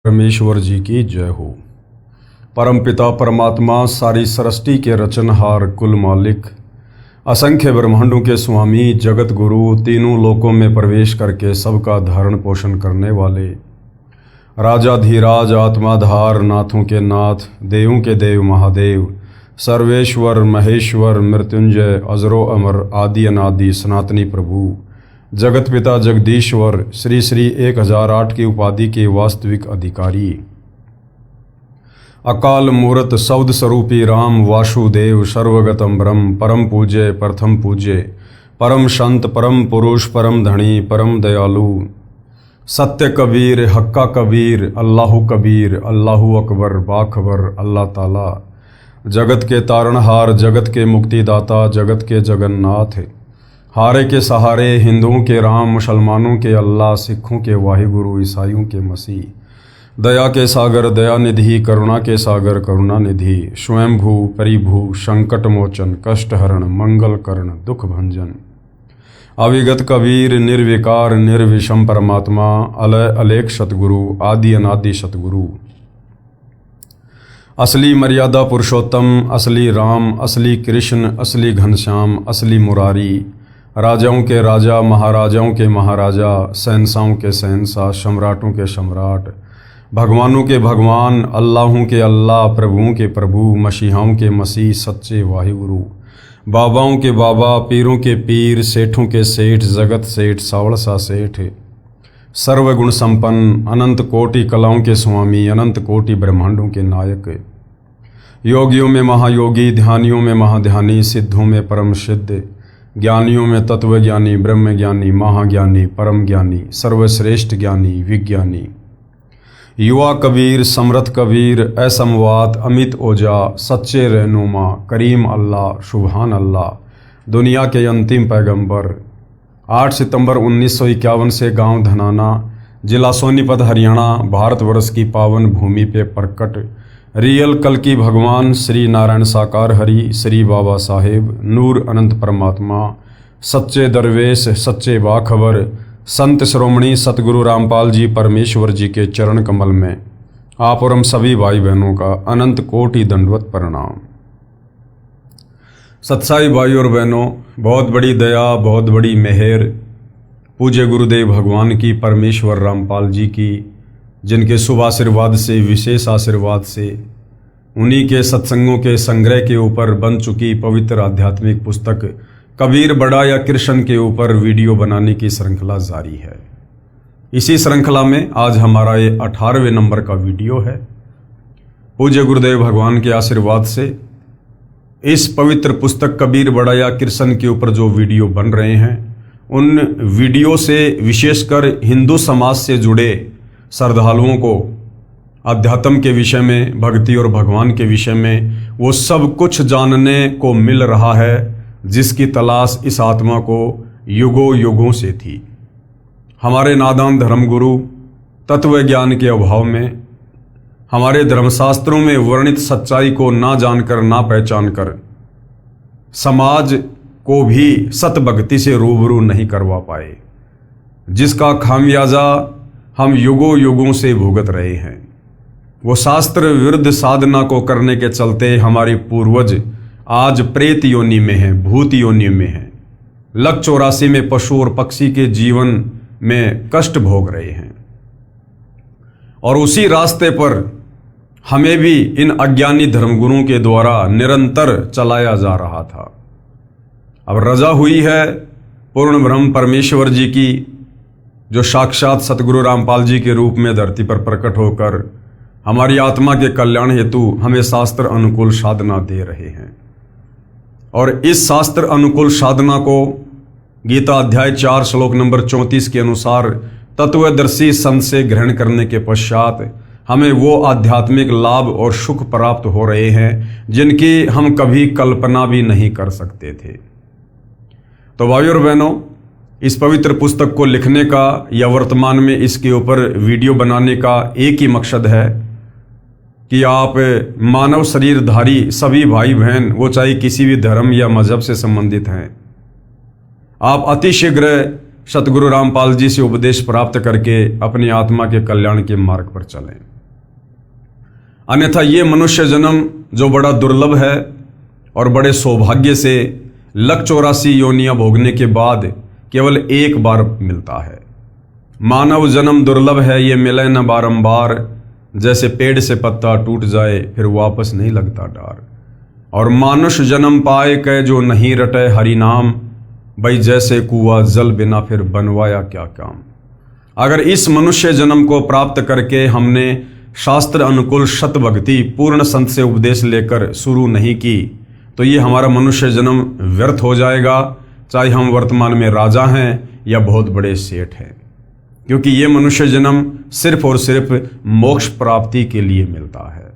परमेश्वर जी की जय हो। परमपिता परमात्मा सारी सृष्टि के रचनहार कुल मालिक, असंख्य ब्रह्मांडों के स्वामी, जगत गुरु, तीनों लोकों में प्रवेश करके सबका धारण पोषण करने वाले, राजाधीराज आत्माधार, नाथों के नाथ, देवों के देव महादेव, सर्वेश्वर महेश्वर मृत्युंजय अजरो अमर आदि अनादि सनातनी प्रभु, जगत पिता जगदीश्वर, श्री श्री 1008 की उपाधि के वास्तविक अधिकारी, अकाल मूर्त शब्द स्वरूपी राम वासुदेव, सर्वगतम ब्रह्म, परम पूज्य प्रथम पूज्य, परम संत, परम पुरुष, परम धनी, परम दयालु, सत्य कबीर, हक्का कबीर, अल्लाहु कबीर, अल्लाहु अकबर, बाखबर, अल्लाह ताला, जगत के तारणहार, जगत के मुक्तिदाता, जगत के जगन्नाथ, हारे के सहारे, हिंदुओं के राम, मुसलमानों के अल्लाह, सिखों के वाहिगुरु, ईसाइयों के मसीह, दया के सागर दयानिधि, करुणा के सागर करुणानिधि, स्वयंभू परिभू, संकट मोचन, कष्ट हरण, मंगल करण, दुख भंजन, अविगत कबीर, निर्विकार निर्विषम परमात्मा, अलय अलेख सतगुरु, आदि अनादि सतगुरु, असली मर्यादा पुरुषोत्तम, असली राम, असली कृष्ण, असली घनश्याम, असली मुरारी, राजाओं के राजा, महाराजाओं के महाराजा, शहंशाहों के शहंशाह, सम्राटों के सम्राट, भगवानों के भगवान, अल्लाहों के अल्लाह, प्रभुओं के प्रभु, मसीहाओं के मसीह, सच्चे वाहिगुरु, बाबाओं के बाबा, पीरों के पीर, सेठों के सेठ, जगत सेठ, सावड़सा सेठ, सर्वगुण संपन्न, अनंत कोटि कलाओं के स्वामी, अनंत कोटि ब्रह्मांडों के नायक, योगियों में महायोगी, ध्यानियों में महाध्यानी, सिद्धों में परम सिद्ध, ज्ञानियों में तत्वज्ञानी, ब्रह्म ज्ञानी, महाज्ञानी, परम ज्ञानी, सर्वश्रेष्ठ ज्ञानी, विज्ञानी, युवा कबीर, समर्थ कबीर, असमवात, अमित ओजा, सच्चे रहनुमा, करीम अल्लाह, सुभान अल्लाह, दुनिया के अंतिम पैगंबर, 8 सितंबर 1951 से गांव धनाना, जिला सोनीपत, हरियाणा, भारतवर्ष की पावन भूमि पे प्रकट रियल कल की भगवान श्री नारायण साकार हरि, श्री बाबा साहेब, नूर अनंत परमात्मा, सच्चे दरवेश, सच्चे बाखबर, संत श्रोमणी सतगुरु रामपाल जी परमेश्वर जी के चरण कमल में आप और हम सभी भाई बहनों का अनंत कोटि दंडवत प्रणाम। सत्साई भाई और बहनों, बहुत बड़ी दया, बहुत बड़ी मेहर पूज्य गुरुदेव भगवान की, परमेश्वर रामपाल जी की, जिनके शुभ आशीर्वाद से, विशेष आशीर्वाद से, उन्हीं के सत्संगों के संग्रह के ऊपर बन चुकी पवित्र आध्यात्मिक पुस्तक कबीर बड़ा या कृष्ण के ऊपर वीडियो बनाने की श्रृंखला जारी है। इसी श्रृंखला में आज हमारा ये 18वें नंबर का वीडियो है। पूज्य गुरुदेव भगवान के आशीर्वाद से इस पवित्र पुस्तक कबीर बड़ा या कृष्ण के ऊपर जो वीडियो बन रहे हैं, उन वीडियो से विशेषकर हिंदू समाज से जुड़े श्रद्धालुओं को अध्यात्म के विषय में, भक्ति और भगवान के विषय में वो सब कुछ जानने को मिल रहा है जिसकी तलाश इस आत्मा को युगों युगों से थी। हमारे नादान धर्मगुरु तत्व ज्ञान के अभाव में, हमारे धर्मशास्त्रों में वर्णित सच्चाई को ना जानकर, ना पहचान कर समाज को भी सतभक्ति से रूबरू नहीं करवा पाए, जिसका खामियाजा हम युगों युगों से भुगत रहे हैं। वो शास्त्र विरुद्ध साधना को करने के चलते हमारे पूर्वज आज प्रेत योनि में हैं, भूत योनि में हैं, लक 84 में पशु और पक्षी के जीवन में कष्ट भोग रहे हैं। और उसी रास्ते पर हमें भी इन अज्ञानी धर्मगुरुओं के द्वारा निरंतर चलाया जा रहा था। अब रजा हुई है पूर्ण ब्रह्म परमेश्वर जी की, जो साक्षात सतगुरु रामपाल जी के रूप में धरती पर प्रकट होकर हमारी आत्मा के कल्याण हेतु हमें शास्त्र अनुकूल साधना दे रहे हैं। और इस शास्त्र अनुकूल साधना को गीता अध्याय 4 श्लोक नंबर 34 के अनुसार तत्वदर्शी संत से ग्रहण करने के पश्चात हमें वो आध्यात्मिक लाभ और सुख प्राप्त हो रहे हैं जिनकी हम कभी कल्पना भी नहीं कर सकते थे। तो भाइयों और बहनों, इस पवित्र पुस्तक को लिखने का या वर्तमान में इसके ऊपर वीडियो बनाने का एक ही मकसद है कि आप मानव शरीरधारी सभी भाई बहन, वो चाहे किसी भी धर्म या मजहब से संबंधित हैं, आप अतिशीघ्र सतगुरु रामपाल जी से उपदेश प्राप्त करके अपनी आत्मा के कल्याण के मार्ग पर चलें। अन्यथा ये मनुष्य जन्म जो बड़ा दुर्लभ है और बड़े सौभाग्य से 184 योनियां भोगने के बाद केवल एक बार मिलता है। मानव जन्म दुर्लभ है, ये मिले न बारंबार, जैसे पेड़ से पत्ता टूट जाए फिर वापस नहीं लगता डार। और मानुष जन्म पाए कै जो नहीं रटे हरि नाम, भाई जैसे कुआं जल बिना फिर बनवाया क्या काम। अगर इस मनुष्य जन्म को प्राप्त करके हमने शास्त्र अनुकूल शत भक्ति पूर्ण संत से उपदेश लेकर शुरू नहीं की तो ये हमारा मनुष्य जन्म व्यर्थ हो जाएगा, चाहे हम वर्तमान में राजा हैं या बहुत बड़े सेठ हैं, क्योंकि ये मनुष्य जन्म सिर्फ और सिर्फ मोक्ष प्राप्ति के लिए मिलता है।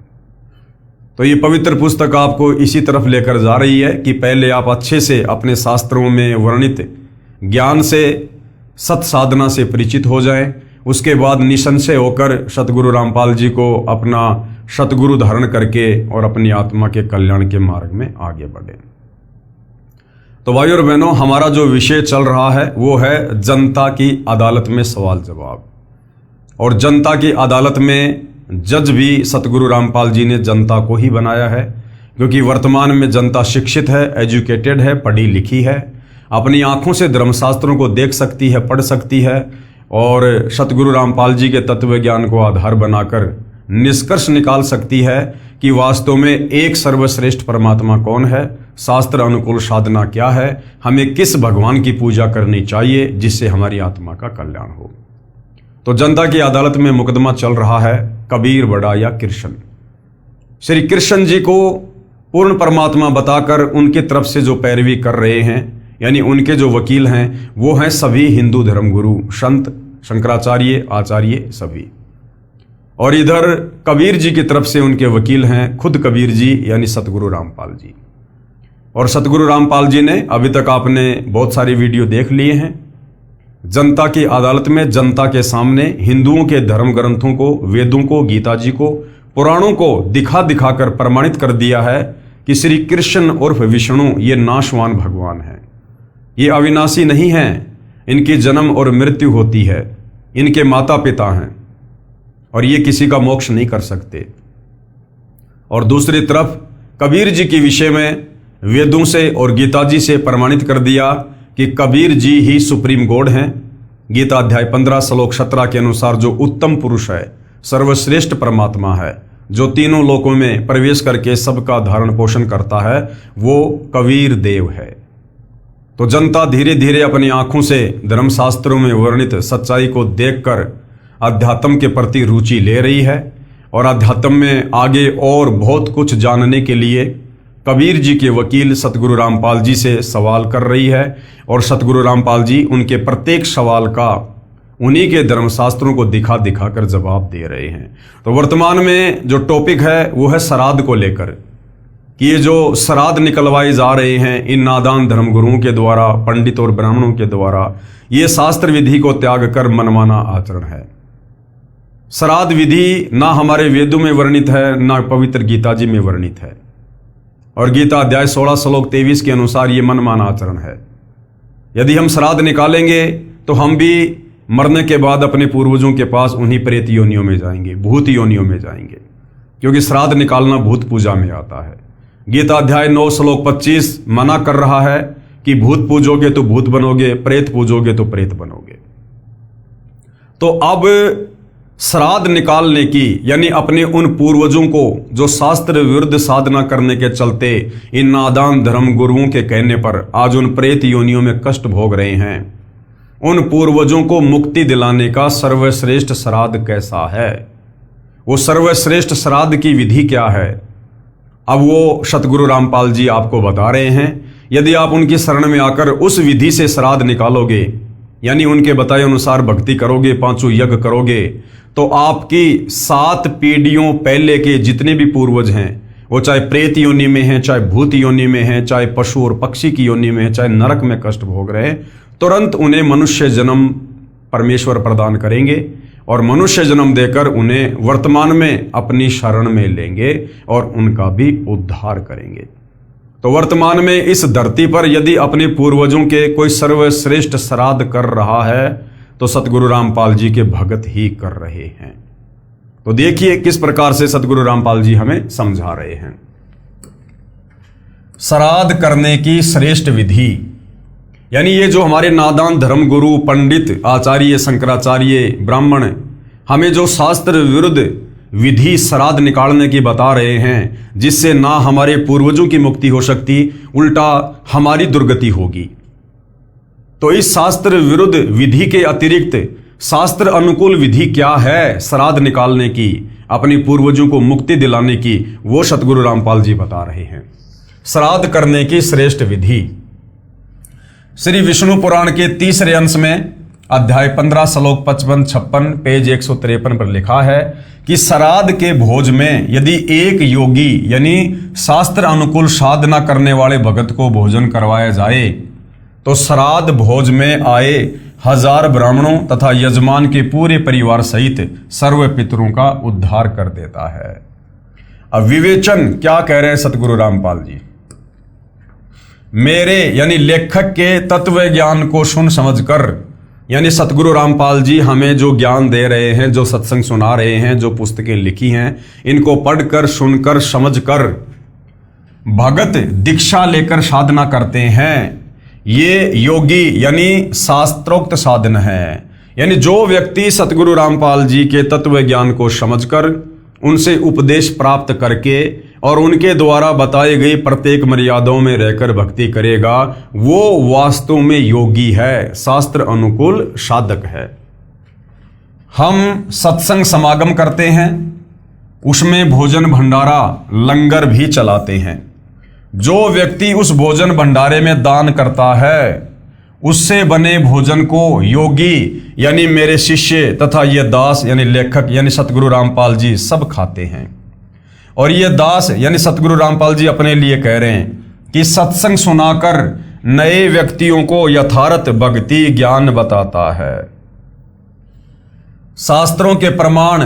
तो ये पवित्र पुस्तक आपको इसी तरफ लेकर जा रही है कि पहले आप अच्छे से अपने शास्त्रों में वर्णित ज्ञान से सत साधना से परिचित हो जाएं, उसके बाद निसंशय होकर सतगुरु रामपाल जी को अपना सतगुरु धारण करके और अपनी आत्मा के कल्याण के मार्ग में आगे बढ़ें। तो भाइयों और बहनों, हमारा जो विषय चल रहा है वो है जनता की अदालत में सवाल जवाब। और जनता की अदालत में जज भी सतगुरु रामपाल जी ने जनता को ही बनाया है, क्योंकि वर्तमान में जनता शिक्षित है, एजुकेटेड है, पढ़ी लिखी है, अपनी आंखों से धर्मशास्त्रों को देख सकती है, पढ़ सकती है और सतगुरु रामपाल जी के तत्व ज्ञान को आधार बनाकर निष्कर्ष निकाल सकती है कि वास्तव में एक सर्वश्रेष्ठ परमात्मा कौन है, शास्त्र अनुकूल साधना क्या है, हमें किस भगवान की पूजा करनी चाहिए जिससे हमारी आत्मा का कल्याण हो। तो जनता की अदालत में मुकदमा चल रहा है कबीर बड़ा या कृष्ण। श्री कृष्ण जी को पूर्ण परमात्मा बताकर उनकी तरफ से जो पैरवी कर रहे हैं, यानी उनके जो वकील हैं, वो हैं सभी हिंदू धर्मगुरु, संत, शंकराचार्य, आचार्य सभी। और इधर कबीर जी की तरफ से उनके वकील हैं खुद कबीर जी यानी सतगुरु रामपाल जी। और सतगुरु रामपाल जी ने अभी तक आपने बहुत सारी वीडियो देख लिए हैं। जनता की अदालत में जनता के सामने हिंदुओं के धर्म ग्रंथों को, वेदों को, गीता जी को, पुराणों को दिखा दिखाकर प्रमाणित कर दिया है कि श्री कृष्ण उर्फ विष्णु ये नाशवान भगवान हैं, ये अविनाशी नहीं हैं, इनकी जन्म और मृत्यु होती है, इनके माता पिता हैं और ये किसी का मोक्ष नहीं कर सकते। और दूसरी तरफ कबीर जी के विषय में वेदों से और गीता जी से प्रमाणित कर दिया कि कबीर जी ही सुप्रीम गॉड हैं। गीता अध्याय 15 श्लोक 17 के अनुसार जो उत्तम पुरुष है, सर्वश्रेष्ठ परमात्मा है, जो तीनों लोकों में प्रवेश करके सबका धारण पोषण करता है, वो कबीर देव है। तो जनता धीरे धीरे अपनी आंखों से धर्मशास्त्रों में वर्णित सच्चाई को देखकर अध्यात्म के प्रति रुचि ले रही है और अध्यात्म में आगे और बहुत कुछ जानने के लिए कबीर जी के वकील सतगुरु रामपाल जी से सवाल कर रही है। और सतगुरु रामपाल जी उनके प्रत्येक सवाल का उन्हीं के धर्मशास्त्रों को दिखा दिखा कर जवाब दे रहे हैं। तो वर्तमान में जो टॉपिक है वो है श्राद्ध को लेकर कि ये जो श्राद्ध निकलवाए जा रहे हैं इन नादान धर्मगुरुओं के द्वारा, पंडित और ब्राह्मणों के द्वारा, ये शास्त्र विधि को त्याग कर मनमाना आचरण है। श्राद्ध विधि ना हमारे वेदों में वर्णित है, ना पवित्र गीता जी में वर्णित है। और गीता अध्याय 16 श्लोक 23 के अनुसार ये मनमाना आचरण है। यदि हम श्राद्ध निकालेंगे तो हम भी मरने के बाद अपने पूर्वजों के पास उन्हीं प्रेत योनियों में जाएंगे, भूत योनियों में जाएंगे, क्योंकि श्राद्ध निकालना भूत पूजा में आता है। गीता अध्याय 9 श्लोक 25 मना कर रहा है कि भूत पूजोगे तो भूत बनोगे, प्रेत पूजोगे तो प्रेत बनोगे। तो अब श्राद्ध निकालने की, यानी अपने उन पूर्वजों को जो शास्त्र विरुद्ध साधना करने के चलते इन नादान धर्म गुरुओं के कहने पर आज उन प्रेत योनियों में कष्ट भोग रहे हैं, उन पूर्वजों को मुक्ति दिलाने का सर्वश्रेष्ठ श्राद्ध कैसा है, वो सर्वश्रेष्ठ श्राद्ध की विधि क्या है, अब वो सतगुरु रामपाल जी आपको बता रहे हैं। यदि आप उनकी शरण में आकर उस विधि से श्राद्ध निकालोगे, यानी उनके बताए अनुसार भक्ति करोगे, 5 यज्ञ करोगे, तो आपकी 7 पीढ़ियों पहले के जितने भी पूर्वज हैं, वो चाहे प्रेत योनि में हैं, चाहे भूत योनि में हैं, चाहे पशु और पक्षी की योनि में हैं, चाहे नरक में कष्ट भोग रहे हैं, तुरंत उन्हें मनुष्य जन्म परमेश्वर प्रदान करेंगे और मनुष्य जन्म देकर उन्हें वर्तमान में अपनी शरण में लेंगे और उनका भी उद्धार करेंगे। तो वर्तमान में इस धरती पर यदि अपने पूर्वजों के कोई सर्वश्रेष्ठ श्राद्ध कर रहा है तो सतगुरु रामपाल जी के भगत ही कर रहे हैं। तो देखिए किस प्रकार से सतगुरु रामपाल जी हमें समझा रहे हैं। श्राद्ध करने की श्रेष्ठ विधि, यानी ये जो हमारे नादान धर्मगुरु पंडित आचार्य शंकराचार्य ब्राह्मण हमें जो शास्त्र विरुद्ध विधि श्राद्ध निकालने की बता रहे हैं, जिससे ना हमारे पूर्वजों की मुक्ति हो सकती, उल्टा हमारी दुर्गति होगी। तो इस शास्त्र विरुद्ध विधि के अतिरिक्त शास्त्र अनुकूल विधि क्या है श्राद्ध निकालने की, अपने पूर्वजों को मुक्ति दिलाने की, वो सतगुरु रामपाल जी बता रहे हैं। श्राद्ध करने की श्रेष्ठ विधि श्री विष्णु पुराण के तीसरे अंश में अध्याय 15 श्लोक 55-56 पेज 153 पर लिखा है कि श्राद्ध के भोज में यदि एक योगी यानी शास्त्र अनुकूल साधना करने वाले भगत को भोजन करवाया जाए तो श्राद्ध भोज में आए 1000 ब्राह्मणों तथा यजमान के पूरे परिवार सहित सर्व पितरों का उद्धार कर देता है। अब विवेचन क्या कह रहे हैं सतगुरु रामपाल जी। मेरे यानी लेखक के तत्व ज्ञान को सुन समझकर, यानी सतगुरु रामपाल जी हमें जो ज्ञान दे रहे हैं, जो सत्संग सुना रहे हैं, जो पुस्तकें लिखी हैं, इनको पढ़कर सुनकर समझकर भगत दीक्षा लेकर साधना करते हैं। ये योगी यानी शास्त्रोक्त साधन है। यानी जो व्यक्ति सतगुरु रामपाल जी के तत्व ज्ञान को समझकर उनसे उपदेश प्राप्त करके और उनके द्वारा बताई गई प्रत्येक मर्यादाओं में रहकर भक्ति करेगा, वो वास्तव में योगी है, शास्त्र अनुकूल साधक है। हम सत्संग समागम करते हैं, उसमें भोजन भंडारा लंगर भी चलाते हैं। जो व्यक्ति उस भोजन भंडारे में दान करता है, उससे बने भोजन को योगी यानी मेरे शिष्य तथा ये दास यानी लेखक यानी सतगुरु रामपाल जी सब खाते हैं। और ये दास यानी सतगुरु रामपाल जी अपने लिए कह रहे हैं कि सत्संग सुनाकर नए व्यक्तियों को यथार्थ भक्ति ज्ञान बताता है। शास्त्रों के प्रमाण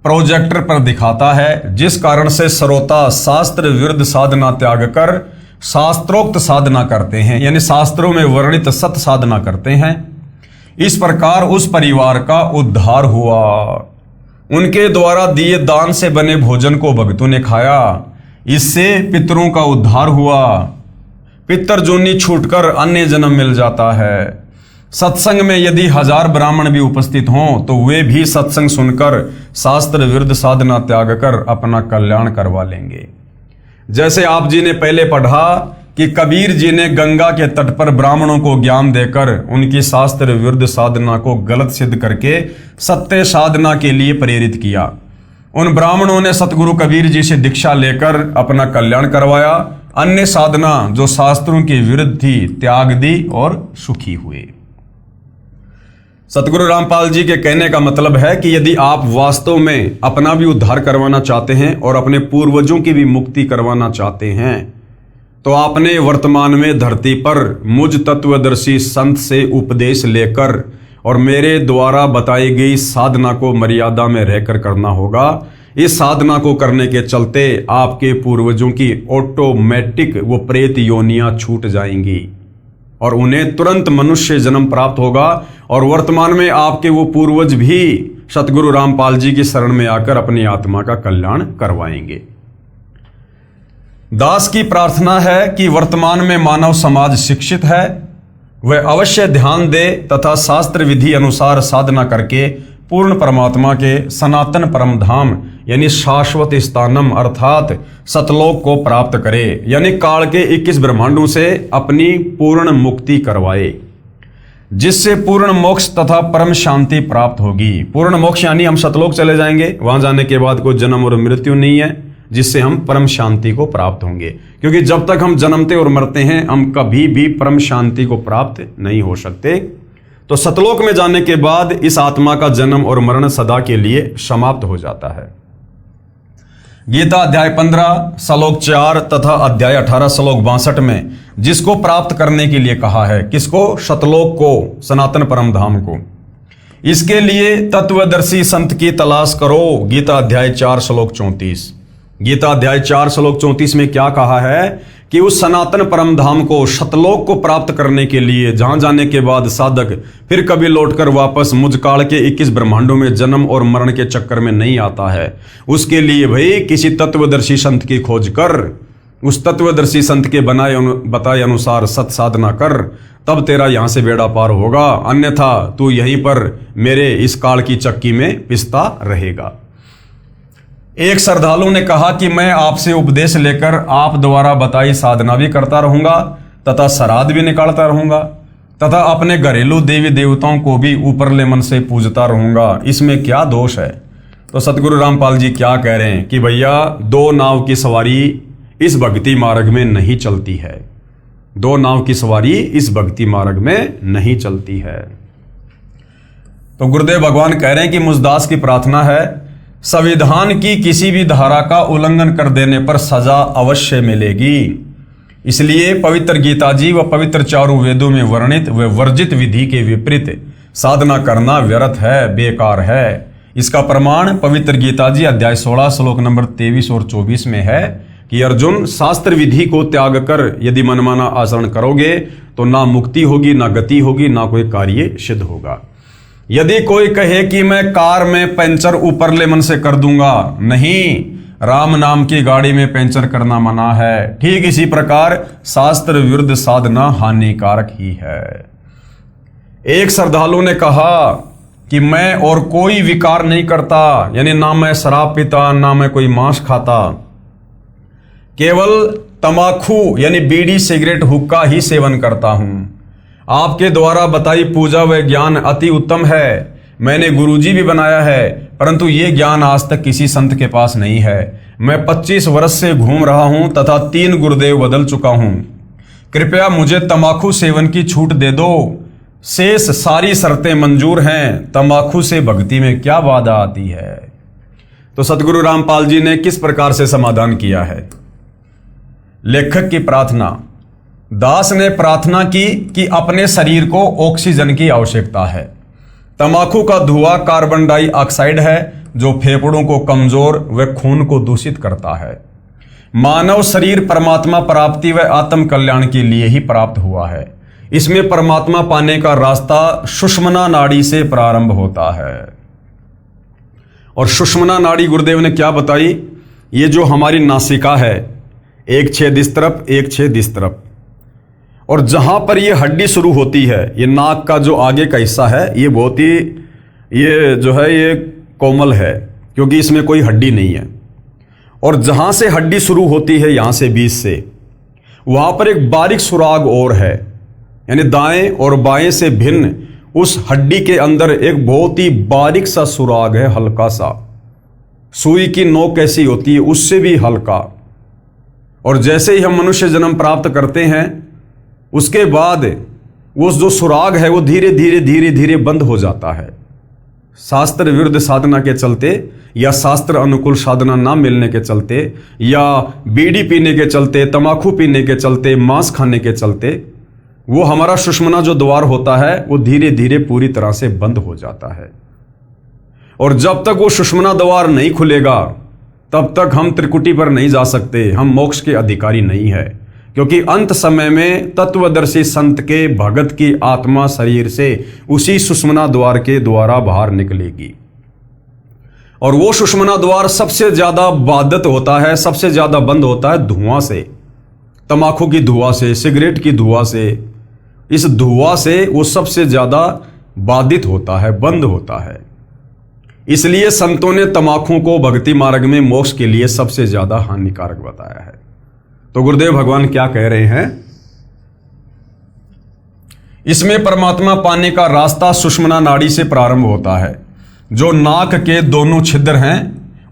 प्रोजेक्टर पर दिखाता है, जिस कारण से श्रोता शास्त्र विरुद्ध साधना त्याग कर शास्त्रोक्त साधना करते हैं, यानी शास्त्रों में वर्णित सत साधना करते हैं। इस प्रकार उस परिवार का उद्धार हुआ। उनके द्वारा दिए दान से बने भोजन को भक्तों ने खाया, इससे पितरों का उद्धार हुआ। पितर जोनी छूटकर अन्य जन्म मिल जाता है। सत्संग में यदि 1000 ब्राह्मण भी उपस्थित हों तो वे भी सत्संग सुनकर शास्त्र विरुद्ध साधना त्याग कर अपना कल्याण करवा लेंगे। जैसे आप जी ने पहले पढ़ा कि कबीर जी ने गंगा के तट पर ब्राह्मणों को ज्ञान देकर उनकी शास्त्र विरुद्ध साधना को गलत सिद्ध करके सत्य साधना के लिए प्रेरित किया। उन ब्राह्मणों ने सतगुरु कबीर जी से दीक्षा लेकर अपना कल्याण करवाया। अन्य साधना जो शास्त्रों के विरुद्ध थी त्याग दी और सुखी हुए। सतगुरु रामपाल जी के कहने का मतलब है कि यदि आप वास्तव में अपना भी उद्धार करवाना चाहते हैं और अपने पूर्वजों की भी मुक्ति करवाना चाहते हैं तो आपने वर्तमान में धरती पर मुझ तत्वदर्शी संत से उपदेश लेकर और मेरे द्वारा बताई गई साधना को मर्यादा में रहकर करना होगा। इस साधना को करने के चलते आपके पूर्वजों की ऑटोमेटिक वो प्रेत योनियां छूट जाएंगी और उन्हें तुरंत मनुष्य जन्म प्राप्त होगा और वर्तमान में आपके वो पूर्वज भी सतगुरु रामपाल जी की शरण में आकर अपनी आत्मा का कल्याण करवाएंगे। दास की प्रार्थना है कि वर्तमान में मानव समाज शिक्षित है, वह अवश्य ध्यान दे तथा शास्त्र विधि अनुसार साधना करके पूर्ण परमात्मा के सनातन परम धाम यानी शाश्वत स्थानम अर्थात सतलोक को प्राप्त करे, यानी काल के 21 ब्रह्मांडों से अपनी पूर्ण मुक्ति करवाए, जिससे पूर्ण मोक्ष तथा परम शांति प्राप्त होगी। पूर्ण मोक्ष यानी हम सतलोक चले जाएंगे, वहां जाने के बाद कोई जन्म और मृत्यु नहीं है, जिससे हम परम शांति को प्राप्त होंगे। क्योंकि जब तक हम जन्मते और मरते हैं हम कभी भी परम शांति को प्राप्त नहीं हो सकते। तो सतलोक में जाने के बाद इस आत्मा का जन्म और मरण सदा के लिए समाप्त हो जाता है। गीता अध्याय 15 श्लोक 4 तथा अध्याय 18 श्लोक 62 में जिसको प्राप्त करने के लिए कहा है, किसको? सतलोक को, सनातन परम धाम को। इसके लिए तत्वदर्शी संत की तलाश करो। गीता अध्याय 4 श्लोक 34। गीता अध्याय 4 श्लोक 34 में क्या कहा है कि उस सनातन परम धाम को, शतलोक को प्राप्त करने के लिए, जहां जाने के बाद साधक फिर कभी लौटकर वापस मुझकाल के 21 ब्रह्मांडों में जन्म और मरण के चक्कर में नहीं आता है, उसके लिए भाई किसी तत्वदर्शी संत की खोज कर, उस तत्वदर्शी संत के बताए अनुसार सत साधना कर, तब तेरा यहां से बेड़ा पार होगा। अन्यथा तू यहीं पर मेरे इस काल की चक्की में पिसता रहेगा। एक श्रद्धालु ने कहा कि मैं आपसे उपदेश लेकर आप द्वारा बताई साधना भी करता रहूंगा तथा श्राद्ध भी निकालता रहूंगा तथा अपने घरेलू देवी देवताओं को भी ऊपरले मन से पूजता रहूंगा, इसमें क्या दोष है? तो सतगुरु रामपाल जी क्या कह रहे हैं कि भैया, दो नाव की सवारी इस भक्ति मार्ग में नहीं चलती है। दो नाव की सवारी इस भक्ति मार्ग में नहीं चलती है। तो गुरुदेव भगवान कह रहे हैं कि मुझदास की प्रार्थना है, संविधान की किसी भी धारा का उल्लंघन कर देने पर सजा अवश्य मिलेगी। इसलिए पवित्र गीता जी व पवित्र चारों वेदों में वर्णित व वर्जित विधि के विपरीत साधना करना व्यर्थ है, बेकार है। इसका प्रमाण पवित्र गीता जी अध्याय 16 श्लोक नंबर 23 और 24 में है कि अर्जुन, शास्त्र विधि को त्याग कर यदि मनमाना आचरण करोगे तो ना मुक्ति होगी, ना गति होगी, ना कोई कार्य सिद्ध होगा। यदि कोई कहे कि मैं कार में पंचर ऊपरले मन से कर दूंगा, नहीं, राम नाम की गाड़ी में पंचर करना मना है। ठीक इसी प्रकार शास्त्र विरुद्ध साधना हानिकारक ही है। एक श्रद्धालु ने कहा कि मैं और कोई विकार नहीं करता, यानी ना मैं शराब पीता, ना मैं कोई मांस खाता, केवल तमाकू यानी बीड़ी, सिगरेट, हुक्का ही सेवन करता हूं। आपके द्वारा बताई पूजा व ज्ञान अति उत्तम है, मैंने गुरुजी भी बनाया है, परंतु ये ज्ञान आज तक किसी संत के पास नहीं है। मैं 25 वर्ष से घूम रहा हूं तथा 3 गुरुदेव बदल चुका हूं। कृपया मुझे तमाकू सेवन की छूट दे दो, शेष सारी शर्तें मंजूर हैं। तमाकू से भक्ति में क्या बाधा आती है? तो सतगुरु रामपाल जी ने किस प्रकार से समाधान किया है? लेखक की प्रार्थना, दास ने प्रार्थना की कि अपने शरीर को ऑक्सीजन की आवश्यकता है। तंबाकू का धुआं कार्बन डाइऑक्साइड है जो फेफड़ों को कमजोर व खून को दूषित करता है। मानव शरीर परमात्मा प्राप्ति व आत्म कल्याण के लिए ही प्राप्त हुआ है। इसमें परमात्मा पाने का रास्ता सुषुम्ना नाड़ी से प्रारंभ होता है। और सुषुम्ना नाड़ी गुरुदेव ने क्या बताई? ये जो हमारी नासिका है, एक छेद इस तरफ, एक छेद इस तरफ, और जहां पर ये हड्डी शुरू होती है, ये नाक का जो आगे का हिस्सा है, ये बहुत ही ये कोमल है क्योंकि इसमें कोई हड्डी नहीं है। और जहां से हड्डी शुरू होती है, यहां से बीच से, वहां पर एक बारीक सुराग और है, यानी दाएं और बाएं से भिन्न उस हड्डी के अंदर एक बहुत ही बारीक सा सुराग है, हल्का सा, सुई की नोक कैसी होती है उससे भी हल्का। और जैसे ही हम मनुष्य जन्म प्राप्त करते हैं, उसके बाद वो जो सुराग है वो धीरे धीरे धीरे धीरे बंद हो जाता है। शास्त्र विरुद्ध साधना के चलते या शास्त्र अनुकूल साधना ना मिलने के चलते या बीड़ी पीने के चलते, तंबाकू पीने के चलते, मांस खाने के चलते, वो हमारा सुषुम्ना जो द्वार होता है वो धीरे धीरे पूरी तरह से बंद हो जाता है। और जब तक वो सुषुम्ना द्वार नहीं खुलेगा तब तक हम त्रिकुटी पर नहीं जा सकते, हम मोक्ष के अधिकारी नहीं है। क्योंकि अंत समय में तत्वदर्शी संत के भगत की आत्मा शरीर से उसी सुषुम्ना द्वार के द्वारा बाहर निकलेगी। और वो सुषुम्ना द्वार सबसे ज्यादा बाधित होता है, सबसे ज्यादा बंद होता है धुआं से, तंबाकू की धुआं से, सिगरेट की धुआं से। इस धुआं से वो सबसे ज्यादा बाधित होता है, बंद होता है। इसलिए संतों ने तंबाकू को भक्ति मार्ग में मोक्ष के लिए सबसे ज्यादा हानिकारक बताया है। तो गुरुदेव भगवान क्या कह रहे हैं? इसमें परमात्मा पाने का रास्ता सुषुम्ना नाड़ी से प्रारंभ होता है। जो नाक के दोनों छिद्र हैं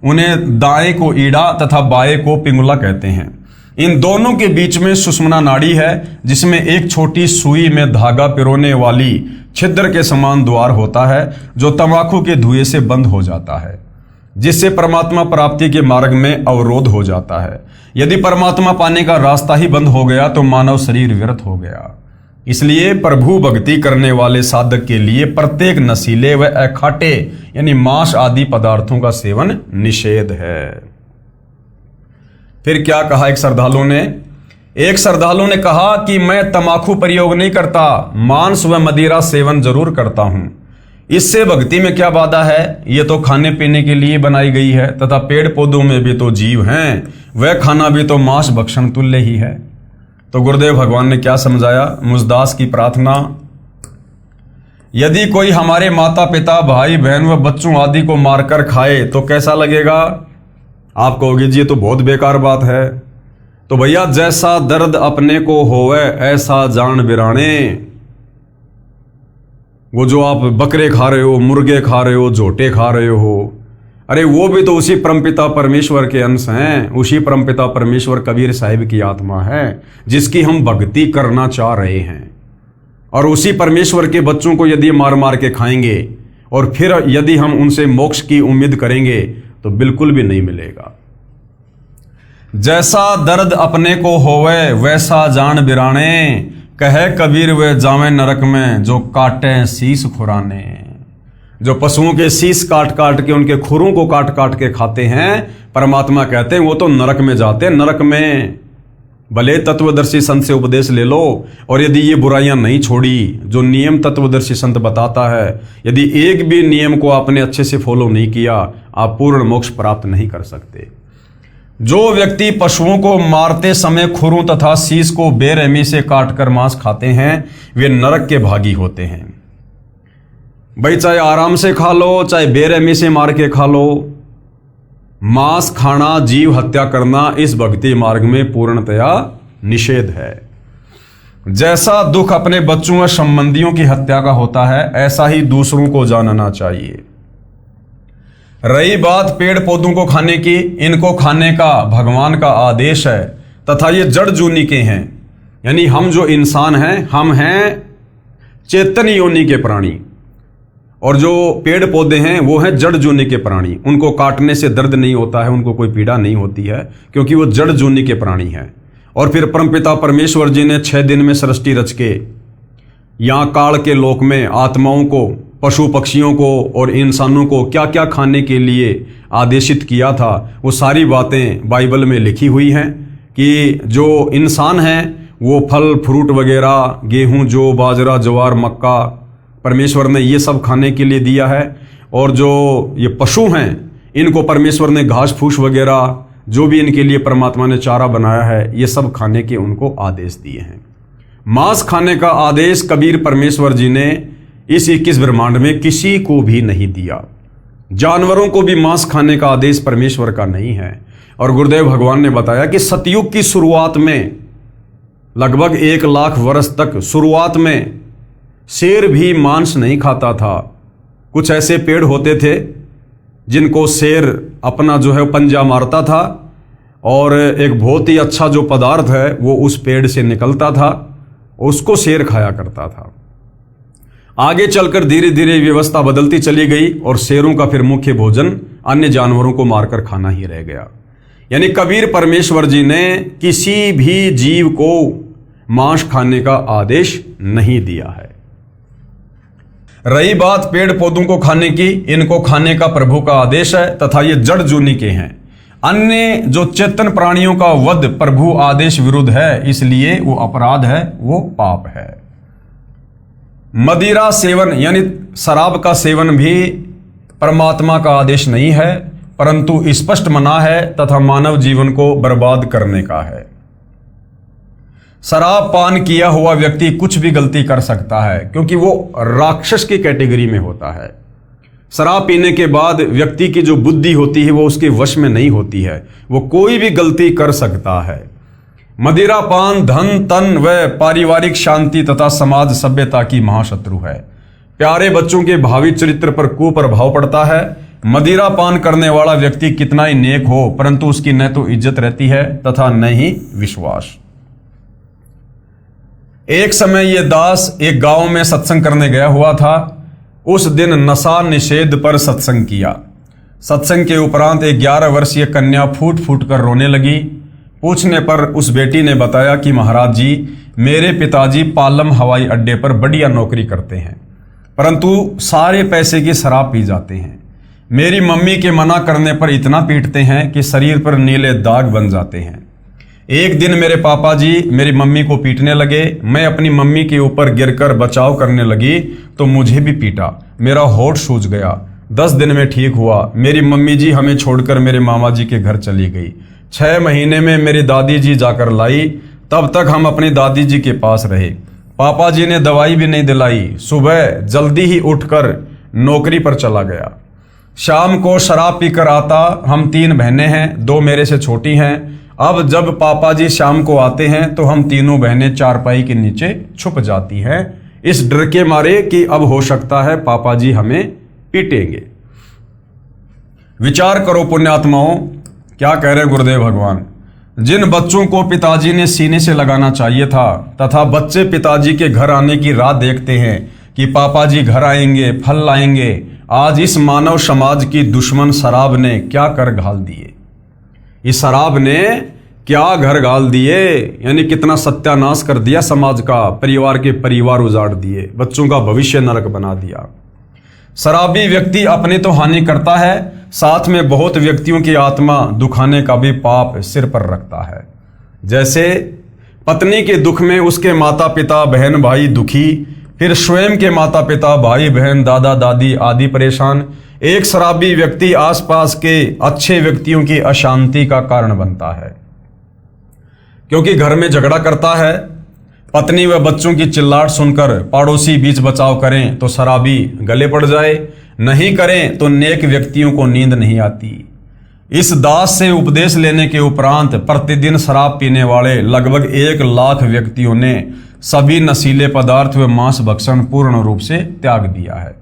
उन्हें दाएं को ईड़ा तथा बाएं को पिंगुला कहते हैं। इन दोनों के बीच में सुषुम्ना नाड़ी है जिसमें एक छोटी सुई में धागा पिरोने वाली छिद्र के समान द्वार होता है जो तंबाकू के धुएं से बंद हो जाता है, जिससे परमात्मा प्राप्ति के मार्ग में अवरोध हो जाता है। यदि परमात्मा पाने का रास्ता ही बंद हो गया तो मानव शरीर व्यर्थ हो गया। इसलिए प्रभु भक्ति करने वाले साधक के लिए प्रत्येक नशीले व अखाटे यानी मांस आदि पदार्थों का सेवन निषेध है। फिर क्या कहा एक श्रद्धालु ने एक श्रद्धालु ने कहा कि मैं तंबाकू प्रयोग नहीं करता, मांस व मदिरा सेवन जरूर करता हूं। इससे भक्ति में क्या बाधा है? ये तो खाने पीने के लिए बनाई गई है तथा पेड़ पौधों में भी तो जीव हैं, वह खाना भी तो मांस भक्षण तुल्य ही है। तो गुरुदेव भगवान ने क्या समझाया? मुझदास की प्रार्थना, यदि कोई हमारे माता पिता भाई बहन व बच्चों आदि को मारकर खाए तो कैसा लगेगा? आप कहोगे जी ये तो बहुत बेकार बात है। तो भैया, जैसा दर्द अपने को होवे ऐसा जान बिराने। वो जो आप बकरे खा रहे हो, मुर्गे खा रहे हो, झोटे खा रहे हो, अरे वो भी तो उसी परमपिता परमेश्वर के अंश हैं। उसी परमपिता परमेश्वर कबीर साहिब की आत्मा है जिसकी हम भक्ति करना चाह रहे हैं। और उसी परमेश्वर के बच्चों को यदि मार मार के खाएंगे और फिर यदि हम उनसे मोक्ष की उम्मीद करेंगे तो बिल्कुल भी नहीं मिलेगा। जैसा दर्द अपने को होवे वैसा जान बिराने, कहे कबीर वे जावे नरक में जो काटे शीस खुराने। जो पशुओं के शीस काट काट के, उनके खुरों को काट काट के खाते हैं, परमात्मा कहते हैं वो तो नरक में जाते हैं। नरक में भले तत्वदर्शी संत से उपदेश ले लो, और यदि ये बुराइयां नहीं छोड़ी जो नियम तत्वदर्शी संत बताता है, यदि एक भी नियम को आपने अच्छे से फॉलो नहीं किया, आप पूर्ण मोक्ष प्राप्त नहीं कर सकते। जो व्यक्ति पशुओं को मारते समय खुरों तथा शीस को बेरहमी से काटकर मांस खाते हैं, वे नरक के भागी होते हैं। भाई, चाहे आराम से खा लो, चाहे बेरहमी से मार के खा लो, मांस खाना, जीव हत्या करना इस भक्ति मार्ग में पूर्णतया निषेध है। जैसा दुख अपने बच्चों व संबंधियों की हत्या का होता है, ऐसा ही दूसरों को जानना चाहिए। रही बात पेड़ पौधों को खाने की, इनको खाने का भगवान का आदेश है तथा ये जड़ जूनी के हैं। यानी हम जो इंसान हैं, हम हैं चेतन योनि के प्राणी, और जो पेड़ पौधे हैं वो हैं जड़ जूनी के प्राणी। उनको काटने से दर्द नहीं होता है, उनको कोई पीड़ा नहीं होती है, क्योंकि वो जड़ जूनी के प्राणी हैं। और फिर परमपिता परमेश्वर जी ने 6 दिन में सृष्टि रच के यहाँ काल के लोक में आत्माओं को, पशु पक्षियों को और इंसानों को क्या क्या खाने के लिए आदेशित किया था, वो सारी बातें बाइबल में लिखी हुई हैं। कि जो इंसान हैं वो फल फ्रूट वगैरह, गेहूं, जौ, बाजरा, ज्वार, मक्का, परमेश्वर ने ये सब खाने के लिए दिया है। और जो ये पशु हैं, इनको परमेश्वर ने घास फूस वगैरह जो भी इनके लिए परमात्मा ने चारा बनाया है, ये सब खाने के उनको आदेश दिए हैं। मांस खाने का आदेश कबीर परमेश्वर जी ने इस 21 ब्रह्मांड में किसी को भी नहीं दिया। जानवरों को भी मांस खाने का आदेश परमेश्वर का नहीं है। और गुरुदेव भगवान ने बताया कि सतयुग की शुरुआत में लगभग 1 लाख वर्ष तक शुरुआत में शेर भी मांस नहीं खाता था। कुछ ऐसे पेड़ होते थे जिनको शेर अपना जो है पंजा मारता था, और एक बहुत ही अच्छा जो पदार्थ है वो उस पेड़ से निकलता था, उसको शेर खाया करता था। आगे चलकर धीरे धीरे व्यवस्था बदलती चली गई और शेरों का फिर मुख्य भोजन अन्य जानवरों को मारकर खाना ही रह गया। यानी कबीर परमेश्वर जी ने किसी भी जीव को मांस खाने का आदेश नहीं दिया है। रही बात पेड़ पौधों को खाने की, इनको खाने का प्रभु का आदेश है तथा ये जड़ जूनी के हैं। अन्य जो चेतन प्राणियों का वध प्रभु आदेश विरुद्ध है, इसलिए वो अपराध है, वो पाप है। मदिरा सेवन यानी शराब का सेवन भी परमात्मा का आदेश नहीं है, परंतु स्पष्ट मना है तथा मानव जीवन को बर्बाद करने का है। शराब पान किया हुआ व्यक्ति कुछ भी गलती कर सकता है, क्योंकि वो राक्षस की कैटेगरी में होता है। शराब पीने के बाद व्यक्ति की जो बुद्धि होती है वो उसके वश में नहीं होती है, वो कोई भी गलती कर सकता है। मदिरा पान धन तन व पारिवारिक शांति तथा समाज सभ्यता की महाशत्रु है। प्यारे बच्चों के भावी चरित्र पर कुप्रभाव पड़ता है। मदिरा पान करने वाला व्यक्ति कितना ही नेक हो, परंतु उसकी न तो इज्जत रहती है तथा न ही विश्वास। एक समय ये दास एक गांव में सत्संग करने गया हुआ था। उस दिन नशा निषेध पर सत्संग किया। सत्संग के उपरांत एक 11 वर्षीय कन्या फूट फूट कर रोने लगी। पूछने पर उस बेटी ने बताया कि महाराज जी, मेरे पिताजी पालम हवाई अड्डे पर बढ़िया नौकरी करते हैं, परंतु सारे पैसे की शराब पी जाते हैं। मेरी मम्मी के मना करने पर इतना पीटते हैं कि शरीर पर नीले दाग बन जाते हैं। एक दिन मेरे पापा जी मेरी मम्मी को पीटने लगे। मैं अपनी मम्मी के ऊपर गिरकर बचाव करने लगी तो मुझे भी पीटा। मेरा होठ सूज गया। 10 दिन में ठीक हुआ। मेरी मम्मी जी हमें छोड़कर मेरे मामा जी के घर चली गई। 6 महीने में मेरी दादी जी जाकर लाई। तब तक हम अपनी दादी जी के पास रहे। पापा जी ने दवाई भी नहीं दिलाई। सुबह जल्दी ही उठकर नौकरी पर चला गया। शाम को शराब पीकर आता। हम 3 बहनें हैं, 2 मेरे से छोटी हैं। अब जब पापा जी शाम को आते हैं तो हम तीनों बहनें चारपाई के नीचे छुप जाती हैं, इस डर के मारे कि अब हो सकता है पापा जी हमें पीटेंगे। विचार करो पुण्यात्माओं, क्या कह रहे गुरुदेव भगवान। जिन बच्चों को पिताजी ने सीने से लगाना चाहिए था तथा बच्चे पिताजी के घर आने की राह देखते हैं कि पापा जी घर आएंगे, फल लाएंगे, आज इस मानव समाज की दुश्मन शराब ने क्या कर घाल दिए। इस शराब ने क्या घर गाल दिए, यानी कितना सत्यानाश कर दिया समाज का। परिवार के परिवार उजाड़ दिए, बच्चों का भविष्य नरक बना दिया। शराबी व्यक्ति अपनी तो हानि करता है, साथ में बहुत व्यक्तियों की आत्मा दुखाने का भी पाप सिर पर रखता है। जैसे पत्नी के दुख में उसके माता पिता बहन भाई दुखी, फिर स्वयं के माता पिता भाई बहन दादा दादी आदि परेशान। एक शराबी व्यक्ति आसपास के अच्छे व्यक्तियों की अशांति का कारण बनता है, क्योंकि घर में झगड़ा करता है। पत्नी व बच्चों की चिल्लाहट सुनकर पड़ोसी बीच बचाव करें तो शराबी गले पड़ जाए, नहीं करें तो नेक व्यक्तियों को नींद नहीं आती। इस दास से उपदेश लेने के उपरांत प्रतिदिन शराब पीने वाले लगभग 1 लाख व्यक्तियों ने सभी नशीले पदार्थ व मांस भक्षण पूर्ण रूप से त्याग दिया है।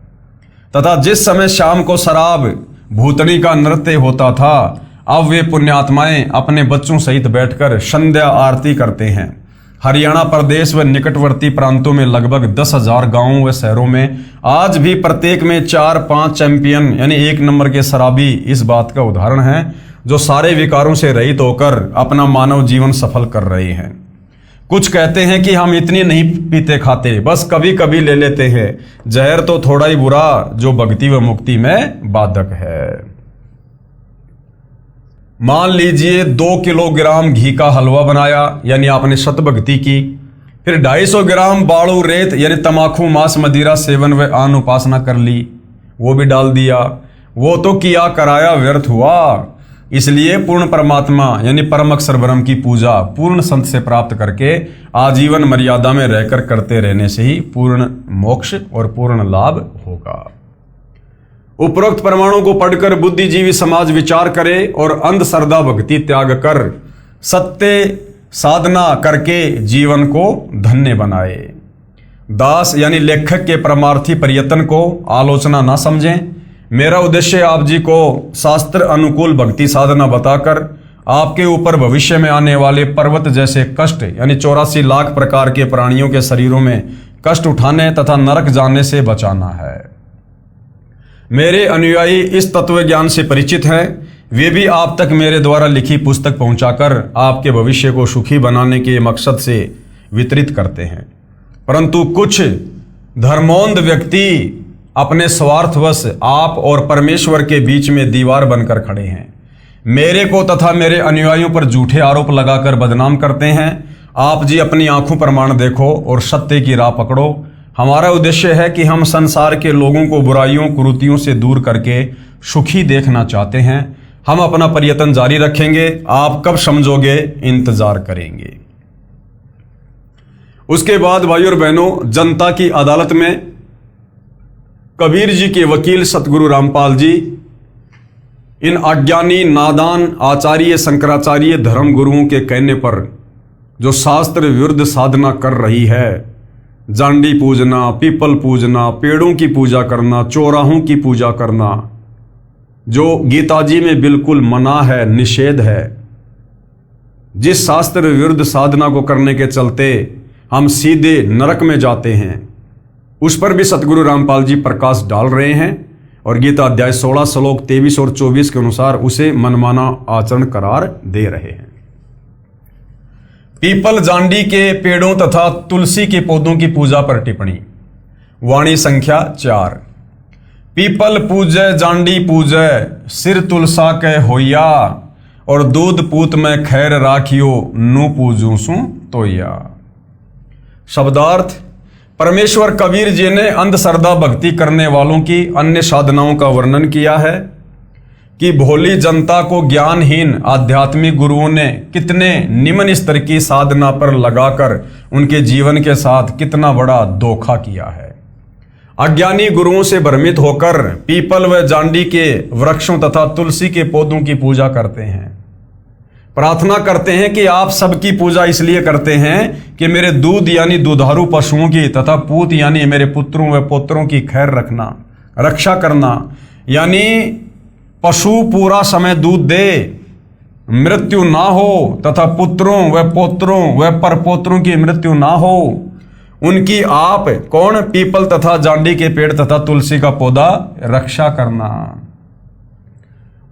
तथा जिस समय शाम को शराब भूतनी का नृत्य होता था, अब वे पुण्यात्माएं अपने बच्चों सहित बैठकर संध्या आरती करते हैं। हरियाणा प्रदेश व निकटवर्ती प्रांतों में लगभग 10,000 गांवों व शहरों में आज भी प्रत्येक में 4-5 चैंपियन यानी 1 नंबर के शराबी इस बात का उदाहरण है, जो सारे विकारों से रहित होकर अपना मानव जीवन सफल कर रहे हैं। कुछ कहते हैं कि हम इतनी नहीं पीते खाते, बस कभी कभी ले लेते हैं। जहर तो थोड़ा ही बुरा जो भक्ति व मुक्ति में बाधक है। मान लीजिए 2 किलोग्राम घी का हलवा बनाया, यानी आपने सत भक्ति की। फिर 250 ग्राम बाड़ू रेत यानी तमाकू मांस मदिरा सेवन व आन उपासना कर ली, वो भी डाल दिया। वो तो किया कराया व्यर्थ हुआ। इसलिए पूर्ण परमात्मा यानी परम अक्षर ब्रह्म की पूजा पूर्ण संत से प्राप्त करके आजीवन मर्यादा में रहकर करते रहने से ही पूर्ण मोक्ष और पूर्ण लाभ होगा। उपरोक्त प्रमाणों को पढ़कर बुद्धिजीवी समाज विचार करे और अंधश्रद्धा भक्ति त्याग कर सत्य साधना करके जीवन को धन्य बनाए। दास यानी लेखक के परमार्थी प्रयत्न को आलोचना ना समझें। मेरा उद्देश्य आप जी को शास्त्र अनुकूल भक्ति साधना बताकर आपके ऊपर भविष्य में आने वाले पर्वत जैसे कष्ट यानी 84 लाख प्रकार के प्राणियों के शरीरों में कष्ट उठाने तथा नरक जाने से बचाना है। मेरे अनुयायी इस तत्व ज्ञान से परिचित हैं। वे भी आप तक मेरे द्वारा लिखी पुस्तक पहुंचाकर आपके भविष्य को सुखी बनाने के मकसद से वितरित करते हैं। परंतु कुछ धर्मोन्ध व्यक्ति अपने स्वार्थवश आप और परमेश्वर के बीच में दीवार बनकर खड़े हैं। मेरे को तथा मेरे अनुयायियों पर झूठे आरोप लगाकर बदनाम करते हैं। आप जी अपनी आंखों प्रमाण देखो और सत्य की राह पकड़ो। हमारा उद्देश्य है कि हम संसार के लोगों को बुराइयों कुरीतियों से दूर करके सुखी देखना चाहते हैं। हम अपना प्रयत्न जारी रखेंगे। आप कब समझोगे, इंतजार करेंगे। उसके बाद भाइयों और बहनों, जनता की अदालत में कबीर जी के वकील सतगुरु रामपाल जी इन अज्ञानी नादान आचार्य शंकराचार्य धर्म गुरुओं के कहने पर जो शास्त्र विरुद्ध साधना कर रही है, जांडी पूजना, पीपल पूजना, पेड़ों की पूजा करना, चौराहों की पूजा करना, जो गीता जी में बिल्कुल मना है, निषेध है, जिस शास्त्र विरुद्ध साधना को करने के चलते हम सीधे नरक में जाते हैं, उस पर भी सतगुरु रामपाल जी प्रकाश डाल रहे हैं और गीता अध्याय 16 श्लोक 23 और 24 के अनुसार उसे मनमाना आचरण करार दे रहे हैं। पीपल जांडी के पेड़ों तथा तुलसी के पौधों की पूजा पर टिप्पणी। वाणी संख्या 4। पीपल पूजय जांडी पूजय, सिर तुलसा के होया, और दूध पूत में खैर राखियो नू पूजू सू तोया। शब्दार्थ, परमेश्वर कबीर जी ने अंधश्रद्धा भक्ति करने वालों की अन्य साधनाओं का वर्णन किया है कि भोली जनता को ज्ञानहीन आध्यात्मिक गुरुओं ने कितने निम्न स्तर की साधना पर लगाकर उनके जीवन के साथ कितना बड़ा धोखा किया है। अज्ञानी गुरुओं से भ्रमित होकर पीपल व जांडी के वृक्षों तथा तुलसी के पौधों की पूजा करते हैं। प्रार्थना करते हैं कि आप सबकी पूजा इसलिए करते हैं कि मेरे दूध यानी दुधारू पशुओं की तथा पूत यानी मेरे पुत्रों व पौत्रों की खैर रखना, रक्षा करना, यानी पशु पूरा समय दूध दे, मृत्यु ना हो तथा पुत्रों व पौत्रों व परपोत्रों की मृत्यु ना हो, उनकी आप कौन पीपल तथा जांडी के पेड़ तथा तुलसी का पौधा रक्षा करना।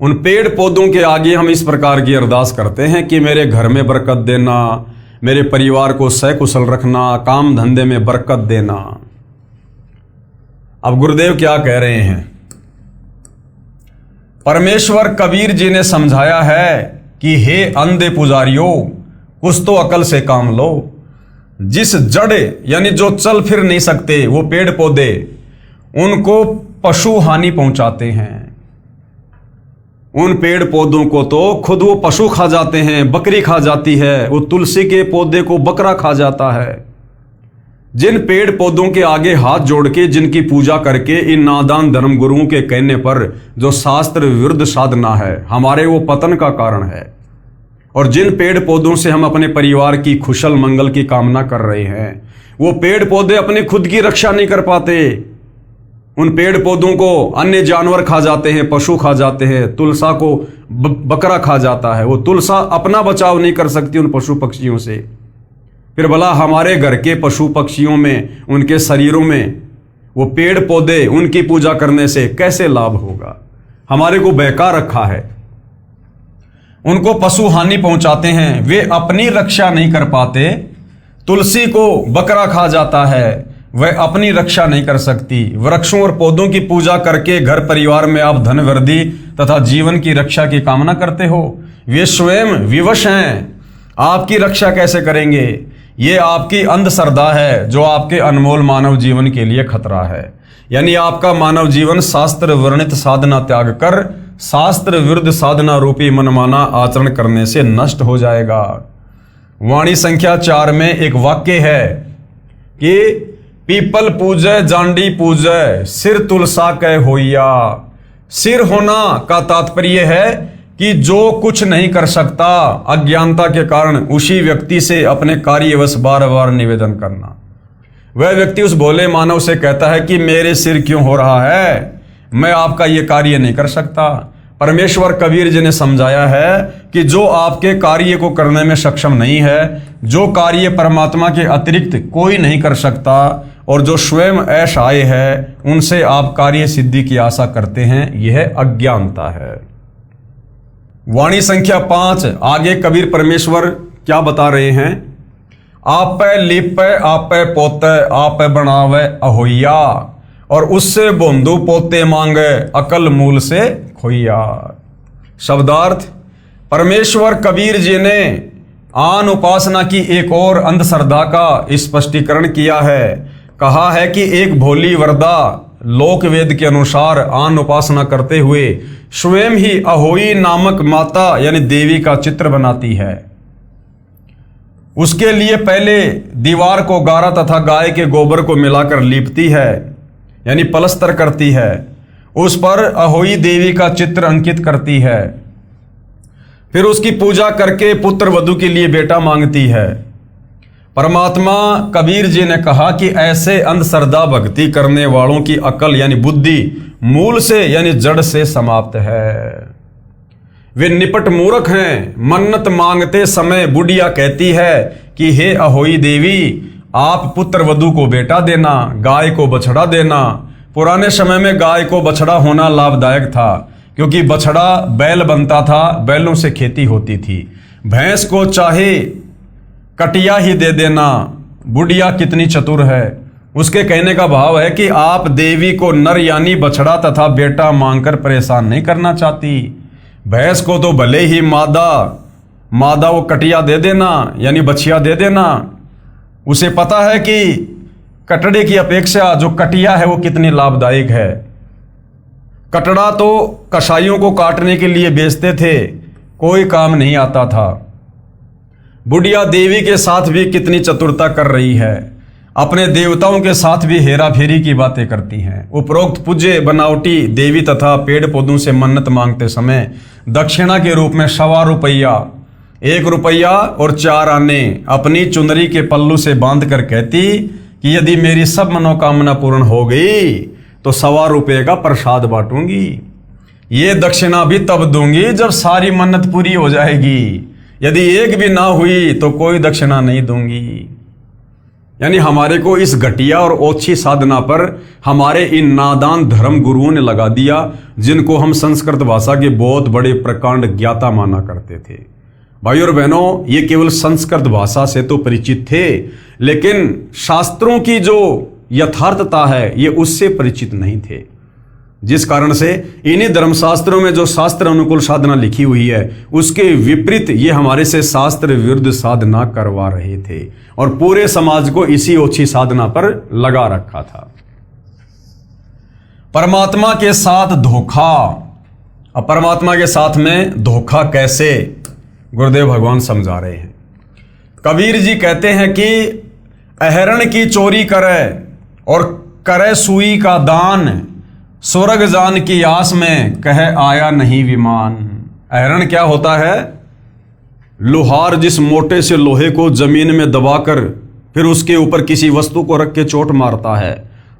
उन पेड़ पौधों के आगे हम इस प्रकार की अरदास करते हैं कि मेरे घर में बरकत देना, मेरे परिवार को सकुशल रखना, काम धंधे में बरकत देना। अब गुरुदेव क्या कह रहे हैं? परमेश्वर कबीर जी ने समझाया है कि हे अंधे पुजारियों, कुछ तो अकल से काम लो। जिस जड़ यानी जो चल फिर नहीं सकते वो पेड़ पौधे, उनको पशु हानि पहुंचाते हैं। उन पेड़ पौधों को तो खुद वो पशु खा जाते हैं, बकरी खा जाती है, वो तुलसी के पौधे को बकरा खा जाता है। जिन पेड़ पौधों के आगे हाथ जोड़ के जिनकी पूजा करके इन नादान धर्म गुरुओं के कहने पर जो शास्त्र विरुद्ध साधना है, हमारे वो पतन का कारण है। और जिन पेड़ पौधों से हम अपने परिवार की कुशल मंगल की कामना कर रहे हैं, वो पेड़ पौधे अपनी खुद की रक्षा नहीं कर पाते। उन पेड़ पौधों को अन्य जानवर खा जाते हैं, पशु खा जाते हैं, तुलसा को बकरा खा जाता है। वो तुलसा अपना बचाव नहीं कर सकती उन पशु पक्षियों से, फिर भला हमारे घर के पशु पक्षियों में, उनके शरीरों में वो पेड़ पौधे उनकी पूजा करने से कैसे लाभ होगा? हमारे को बहका रखा है। उनको पशु हानि पहुंचाते हैं, वे अपनी रक्षा नहीं कर पाते। तुलसी को बकरा खा जाता है, वह अपनी रक्षा नहीं कर सकती। वृक्षों और पौधों की पूजा करके घर परिवार में आप धन वृद्धि तथा जीवन की रक्षा की कामना करते हो। वे स्वयं विवश हैं, आपकी रक्षा कैसे करेंगे? ये आपकी अंधश्रद्धा है जो आपके अनमोल मानव जीवन के लिए खतरा है। यानी आपका मानव जीवन शास्त्र वर्णित साधना त्याग कर शास्त्र विरुद्ध साधना रूपी मनमाना आचरण करने से नष्ट हो जाएगा। वाणी संख्या 4 में एक वाक्य है कि पीपल पूजय जांडी पूजय सिर तुलसा कह होइया। सिर होना का तात्पर्य है कि जो कुछ नहीं कर सकता अज्ञानता के कारण, उसी व्यक्ति से अपने कार्यवश बार बार निवेदन करना। वह व्यक्ति उस भोले मानव से कहता है कि मेरे सिर क्यों हो रहा है, मैं आपका ये कार्य नहीं कर सकता। परमेश्वर कबीर जी ने समझाया है कि जो आपके कार्य को करने में सक्षम नहीं है, जो कार्य परमात्मा के अतिरिक्त कोई नहीं कर सकता और जो स्वयं असहाय है, उनसे आप कार्य सिद्धि की आशा करते हैं, यह अज्ञानता है। वाणी संख्या 5 आगे कबीर परमेश्वर क्या बता रहे हैं? आप लिप आप पोते आप बनावे अहोइया, और उससे बोंदू पोते मांगे अकल मूल से खोइया। शब्दार्थ, परमेश्वर कबीर जी ने आन उपासना की एक और अंधश्रद्धा का स्पष्टीकरण किया है। कहा है कि एक भोली वरदा लोक वेद के अनुसार आन उपासना करते हुए स्वयं ही अहोई नामक माता यानी देवी का चित्र बनाती है। उसके लिए पहले दीवार को गारा तथा गाय के गोबर को मिलाकर लीपती है, यानी पलस्तर करती है। उस पर अहोई देवी का चित्र अंकित करती है। फिर उसकी पूजा करके पुत्र वधू के लिए बेटा मांगती है। परमात्मा कबीर जी ने कहा कि ऐसे अंधश्रद्धा भक्ति करने वालों की अकल यानी बुद्धि मूल से यानी जड़ से समाप्त है। वे निपट मूर्ख हैं। मन्नत मांगते समय बुढ़िया कहती है कि हे अहोई देवी, आप पुत्र वधू को बेटा देना, गाय को बछड़ा देना। पुराने समय में गाय को बछड़ा होना लाभदायक था, क्योंकि बछड़ा बैल बनता था, बैलों से खेती होती थी। भैंस को चाहे कटिया ही दे देना। बुढ़िया कितनी चतुर है। उसके कहने का भाव है कि आप देवी को नर यानी बछड़ा तथा बेटा मांगकर परेशान नहीं करना चाहती। भैंस को तो भले ही मादा वो कटिया दे देना, यानी बछिया दे देना, उसे पता है कि कटड़े की अपेक्षा जो कटिया है वो कितनी लाभदायक है। कटड़ा तो कसाईयों को काटने के लिए बेचते थे, कोई काम नहीं आता था। बुढ़िया देवी के साथ भी कितनी चतुरता कर रही है, अपने देवताओं के साथ भी हेरा फेरी की बातें करती हैं। उपरोक्त पूज्य बनावटी देवी तथा पेड़ पौधों से मन्नत मांगते समय दक्षिणा के रूप में 1.25 रुपया, 1 रुपया और 4 आने अपनी चुनरी के पल्लू से बांध कर कहती कि यदि मेरी सब मनोकामना पूर्ण हो गई तो 1.25 रुपये का प्रसाद बांटूंगी। ये दक्षिणा भी तब दूंगी जब सारी मन्नत पूरी हो जाएगी, यदि एक भी ना हुई तो कोई दक्षिणा नहीं दूंगी। यानी हमारे को इस घटिया और ओछी साधना पर हमारे इन नादान धर्म गुरुओं ने लगा दिया, जिनको हम संस्कृत भाषा के बहुत बड़े प्रकांड ज्ञाता माना करते थे। भाइयों और बहनों, ये केवल संस्कृत भाषा से तो परिचित थे, लेकिन शास्त्रों की जो यथार्थता है ये उससे परिचित नहीं थे। जिस कारण से इन्हीं धर्मशास्त्रों में जो शास्त्र अनुकूल साधना लिखी हुई है उसके विपरीत ये हमारे से शास्त्र विरुद्ध साधना करवा रहे थे और पूरे समाज को इसी ओछी साधना पर लगा रखा था। परमात्मा के साथ धोखा। अब परमात्मा के साथ में धोखा कैसे, गुरुदेव भगवान समझा रहे हैं। कबीर जी कहते हैं कि अहरण की चोरी करे और करे सुई का दान, स्वर्ग जान की आस में कहे आया नहीं विमान। अहरण क्या होता है? लोहार जिस मोटे से लोहे को जमीन में दबाकर फिर उसके ऊपर किसी वस्तु को रख के चोट मारता है,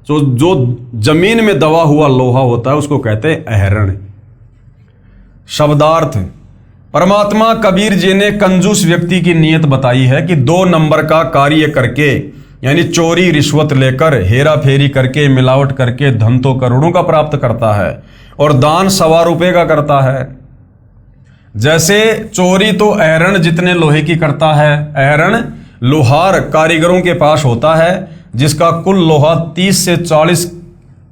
तो जो जमीन में दबा हुआ लोहा होता है उसको कहते हैं अहरण। शब्दार्थ। परमात्मा कबीर जी ने कंजूस व्यक्ति की नीयत बताई है कि 2 नंबर का कार्य करके, यानी चोरी रिश्वत लेकर हेरा फेरी करके मिलावट करके धन तो करोड़ों का प्राप्त करता है और दान 1.25 रुपये का करता है। जैसे चोरी तो अहरण जितने लोहे की करता है, अहरण लोहार कारीगरों के पास होता है जिसका कुल लोहा 30 से 40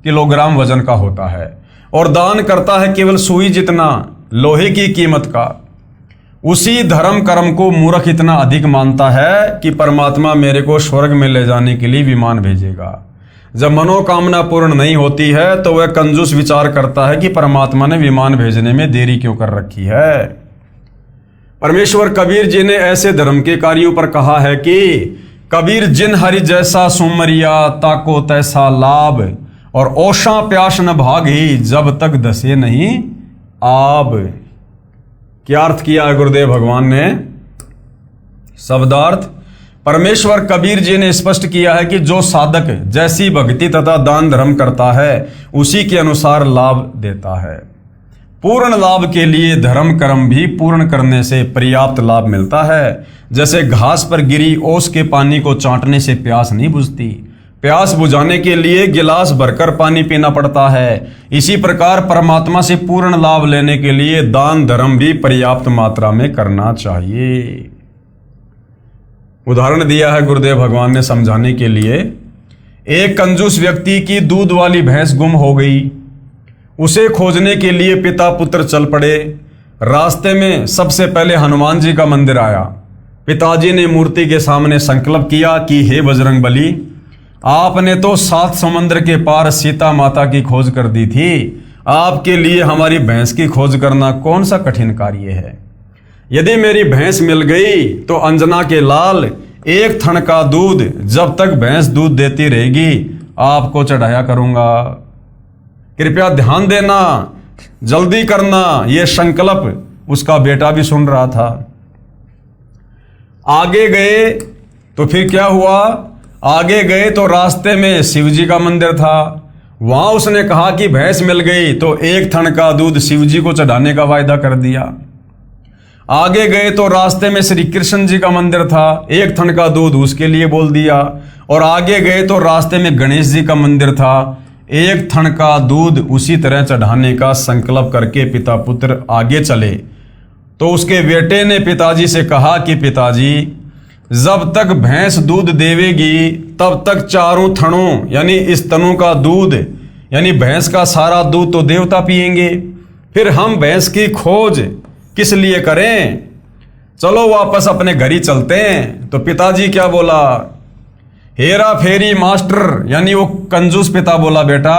किलोग्राम वजन का होता है, और दान करता है केवल सुई जितना लोहे की कीमत का। उसी धर्म कर्म को मूर्ख इतना अधिक मानता है कि परमात्मा मेरे को स्वर्ग में ले जाने के लिए विमान भेजेगा। जब मनोकामना पूर्ण नहीं होती है तो वह कंजूस विचार करता है कि परमात्मा ने विमान भेजने में देरी क्यों कर रखी है। परमेश्वर कबीर जी ने ऐसे धर्म के कार्यों पर कहा है कि कबीर जिन हरि जैसा सुमरिया ताको तैसा लाभ, और ओषा प्यास न भागी जब तक दसे नहीं आब। क्या अर्थ किया है गुरुदेव भगवान ने? शब्दार्थ। परमेश्वर कबीर जी ने स्पष्ट किया है कि जो साधक जैसी भक्ति तथा दान धर्म करता है उसी के अनुसार लाभ देता है। पूर्ण लाभ के लिए धर्म कर्म भी पूर्ण करने से पर्याप्त लाभ मिलता है। जैसे घास पर गिरी ओस के पानी को चाटने से प्यास नहीं बुझती, प्यास बुझाने के लिए गिलास भरकर पानी पीना पड़ता है। इसी प्रकार परमात्मा से पूर्ण लाभ लेने के लिए दान धर्म भी पर्याप्त मात्रा में करना चाहिए। उदाहरण दिया है गुरुदेव भगवान ने समझाने के लिए। एक कंजूस व्यक्ति की दूध वाली भैंस गुम हो गई। उसे खोजने के लिए पिता पुत्र चल पड़े। रास्ते में सबसे पहले हनुमान जी का मंदिर आया। पिताजी ने मूर्ति के सामने संकल्प किया कि हे बजरंग बली, आपने तो 7 समुद्र के पार सीता माता की खोज कर दी थी, आपके लिए हमारी भैंस की खोज करना कौन सा कठिन कार्य है। यदि मेरी भैंस मिल गई तो अंजना के लाल 1 थन का दूध जब तक भैंस दूध देती रहेगी आपको चढ़ाया करूंगा। कृपया ध्यान देना, जल्दी करना। यह संकल्प उसका बेटा भी सुन रहा था। आगे गए तो फिर क्या हुआ? आगे गए तो रास्ते में शिव जी का मंदिर था। वहां उसने कहा कि भैंस मिल गई तो 1 थन का दूध शिव जी को चढ़ाने का वायदा कर दिया। आगे गए तो रास्ते में श्री कृष्ण जी का मंदिर था, 1 थन का दूध उसके लिए बोल दिया। और आगे गए तो रास्ते में गणेश जी का मंदिर था, 1 थन का दूध उसी तरह चढ़ाने का संकल्प करके पिता पुत्र आगे चले। तो उसके बेटे ने पिताजी से कहा कि पिताजी, जब तक भैंस दूध देवेगी तब तक 4 थनों यानी इस तनों का दूध यानी भैंस का सारा दूध तो देवता पिएंगे, फिर हम भैंस की खोज किस लिए करें, चलो वापस अपने घर ही चलते हैं। तो पिताजी क्या बोला, हेरा फेरी मास्टर यानी वो कंजूस पिता बोला, बेटा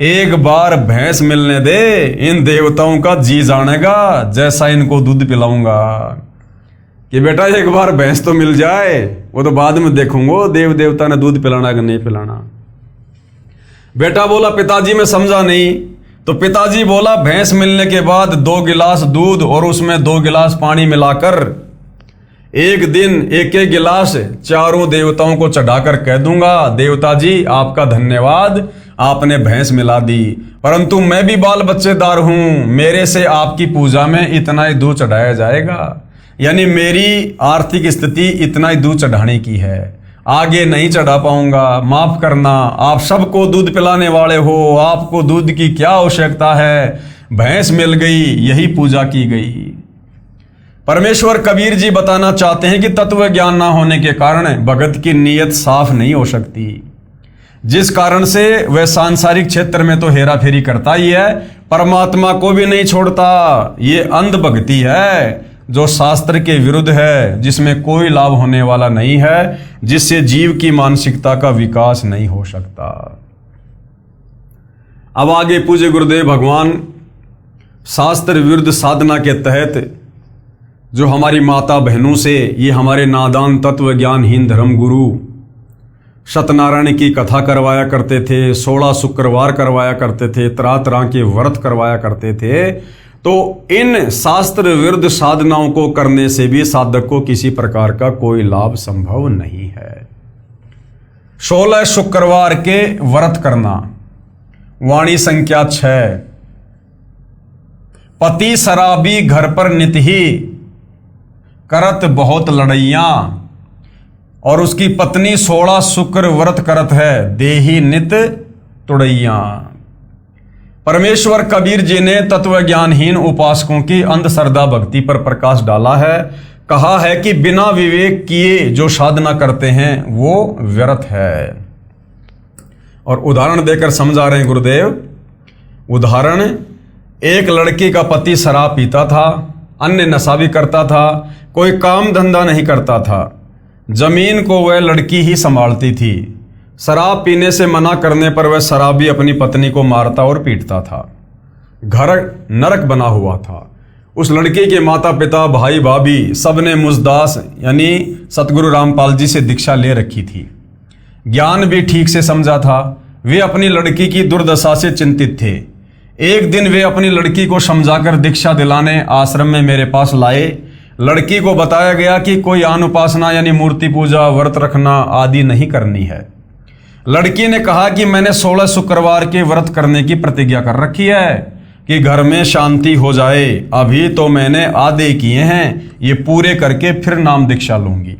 एक बार भैंस मिलने दे, इन देवताओं का जी जानेगा जैसा इनको दूध पिलाऊंगा। कि बेटा एक बार भैंस तो मिल जाए, वो तो बाद में देखूंगा देव देवता ने दूध पिलाना कि नहीं पिलाना। बेटा बोला पिताजी मैं समझा नहीं। तो पिताजी बोला भैंस मिलने के बाद 2 गिलास दूध और उसमें 2 गिलास पानी मिलाकर एक दिन एक एक गिलास चारों देवताओं को चढ़ाकर कह दूंगा, देवता जी आपका धन्यवाद, आपने भैंस मिला दी, परंतु मैं भी बाल बच्चेदार हूं, मेरे से आपकी पूजा में इतना ही दूध चढ़ाया जाएगा, यानी मेरी आर्थिक स्थिति इतना ही दूध चढ़ाने की है, आगे नहीं चढ़ा पाऊंगा, माफ करना, आप सबको दूध पिलाने वाले हो, आपको दूध की क्या आवश्यकता है, भैंस मिल गई यही पूजा की गई। परमेश्वर कबीर जी बताना चाहते हैं कि तत्व ज्ञान ना होने के कारण भगत की नीयत साफ नहीं हो सकती, जिस कारण से वह सांसारिक क्षेत्र में तो हेरा फेरी करता ही है, परमात्मा को भी नहीं छोड़ता। ये अंध भक्ति है जो शास्त्र के विरुद्ध है, जिसमें कोई लाभ होने वाला नहीं है, जिससे जीव की मानसिकता का विकास नहीं हो सकता। अब आगे पूज्य गुरुदेव भगवान शास्त्र विरुद्ध साधना के तहत जो हमारी माता बहनों से, ये हमारे नादान तत्व ज्ञानहीन धर्म गुरु सत्यनारायण की कथा करवाया करते थे, 16 शुक्रवार करवाया करते थे, तरह तरह के व्रत करवाया करते थे, तो इन शास्त्र विरुद्ध साधनाओं को करने से भी साधक को किसी प्रकार का कोई लाभ संभव नहीं है। 16 शुक्रवार के व्रत करना, वाणी संख्या 6, पति शराबी घर पर नित ही करत बहुत लड़ैया, और उसकी पत्नी 16 शुक्र व्रत करत है, देही नित तुड़ैया। परमेश्वर कबीर जी ने तत्व ज्ञानहीन उपासकों की अंधश्रद्धा भक्ति पर प्रकाश डाला है, कहा है कि बिना विवेक किए जो साधना करते हैं वो व्यर्थ है। और उदाहरण देकर समझा रहे हैं गुरुदेव। उदाहरण, एक लड़की का पति शराब पीता था, अन्य नशा भी करता था, कोई काम धंधा नहीं करता था, जमीन को वह लड़की ही संभालती थी। शराब पीने से मना करने पर वह शराबी अपनी पत्नी को मारता और पीटता था। घर नरक बना हुआ था। उस लड़की के माता पिता भाई भाभी सबने मुजदास यानी सतगुरु रामपाल जी से दीक्षा ले रखी थी, ज्ञान भी ठीक से समझा था। वे अपनी लड़की की दुर्दशा से चिंतित थे। एक दिन वे अपनी लड़की को समझाकर दीक्षा दिलाने आश्रम में मेरे पास लाए। लड़की को बताया गया कि कोई आन उपासना यानी मूर्ति पूजा, व्रत रखना आदि नहीं करनी है। लड़की ने कहा कि मैंने 16 शुक्रवार के व्रत करने की प्रतिज्ञा कर रखी है कि घर में शांति हो जाए, अभी तो मैंने आधे किए हैं, ये पूरे करके फिर नाम दीक्षा लूंगी।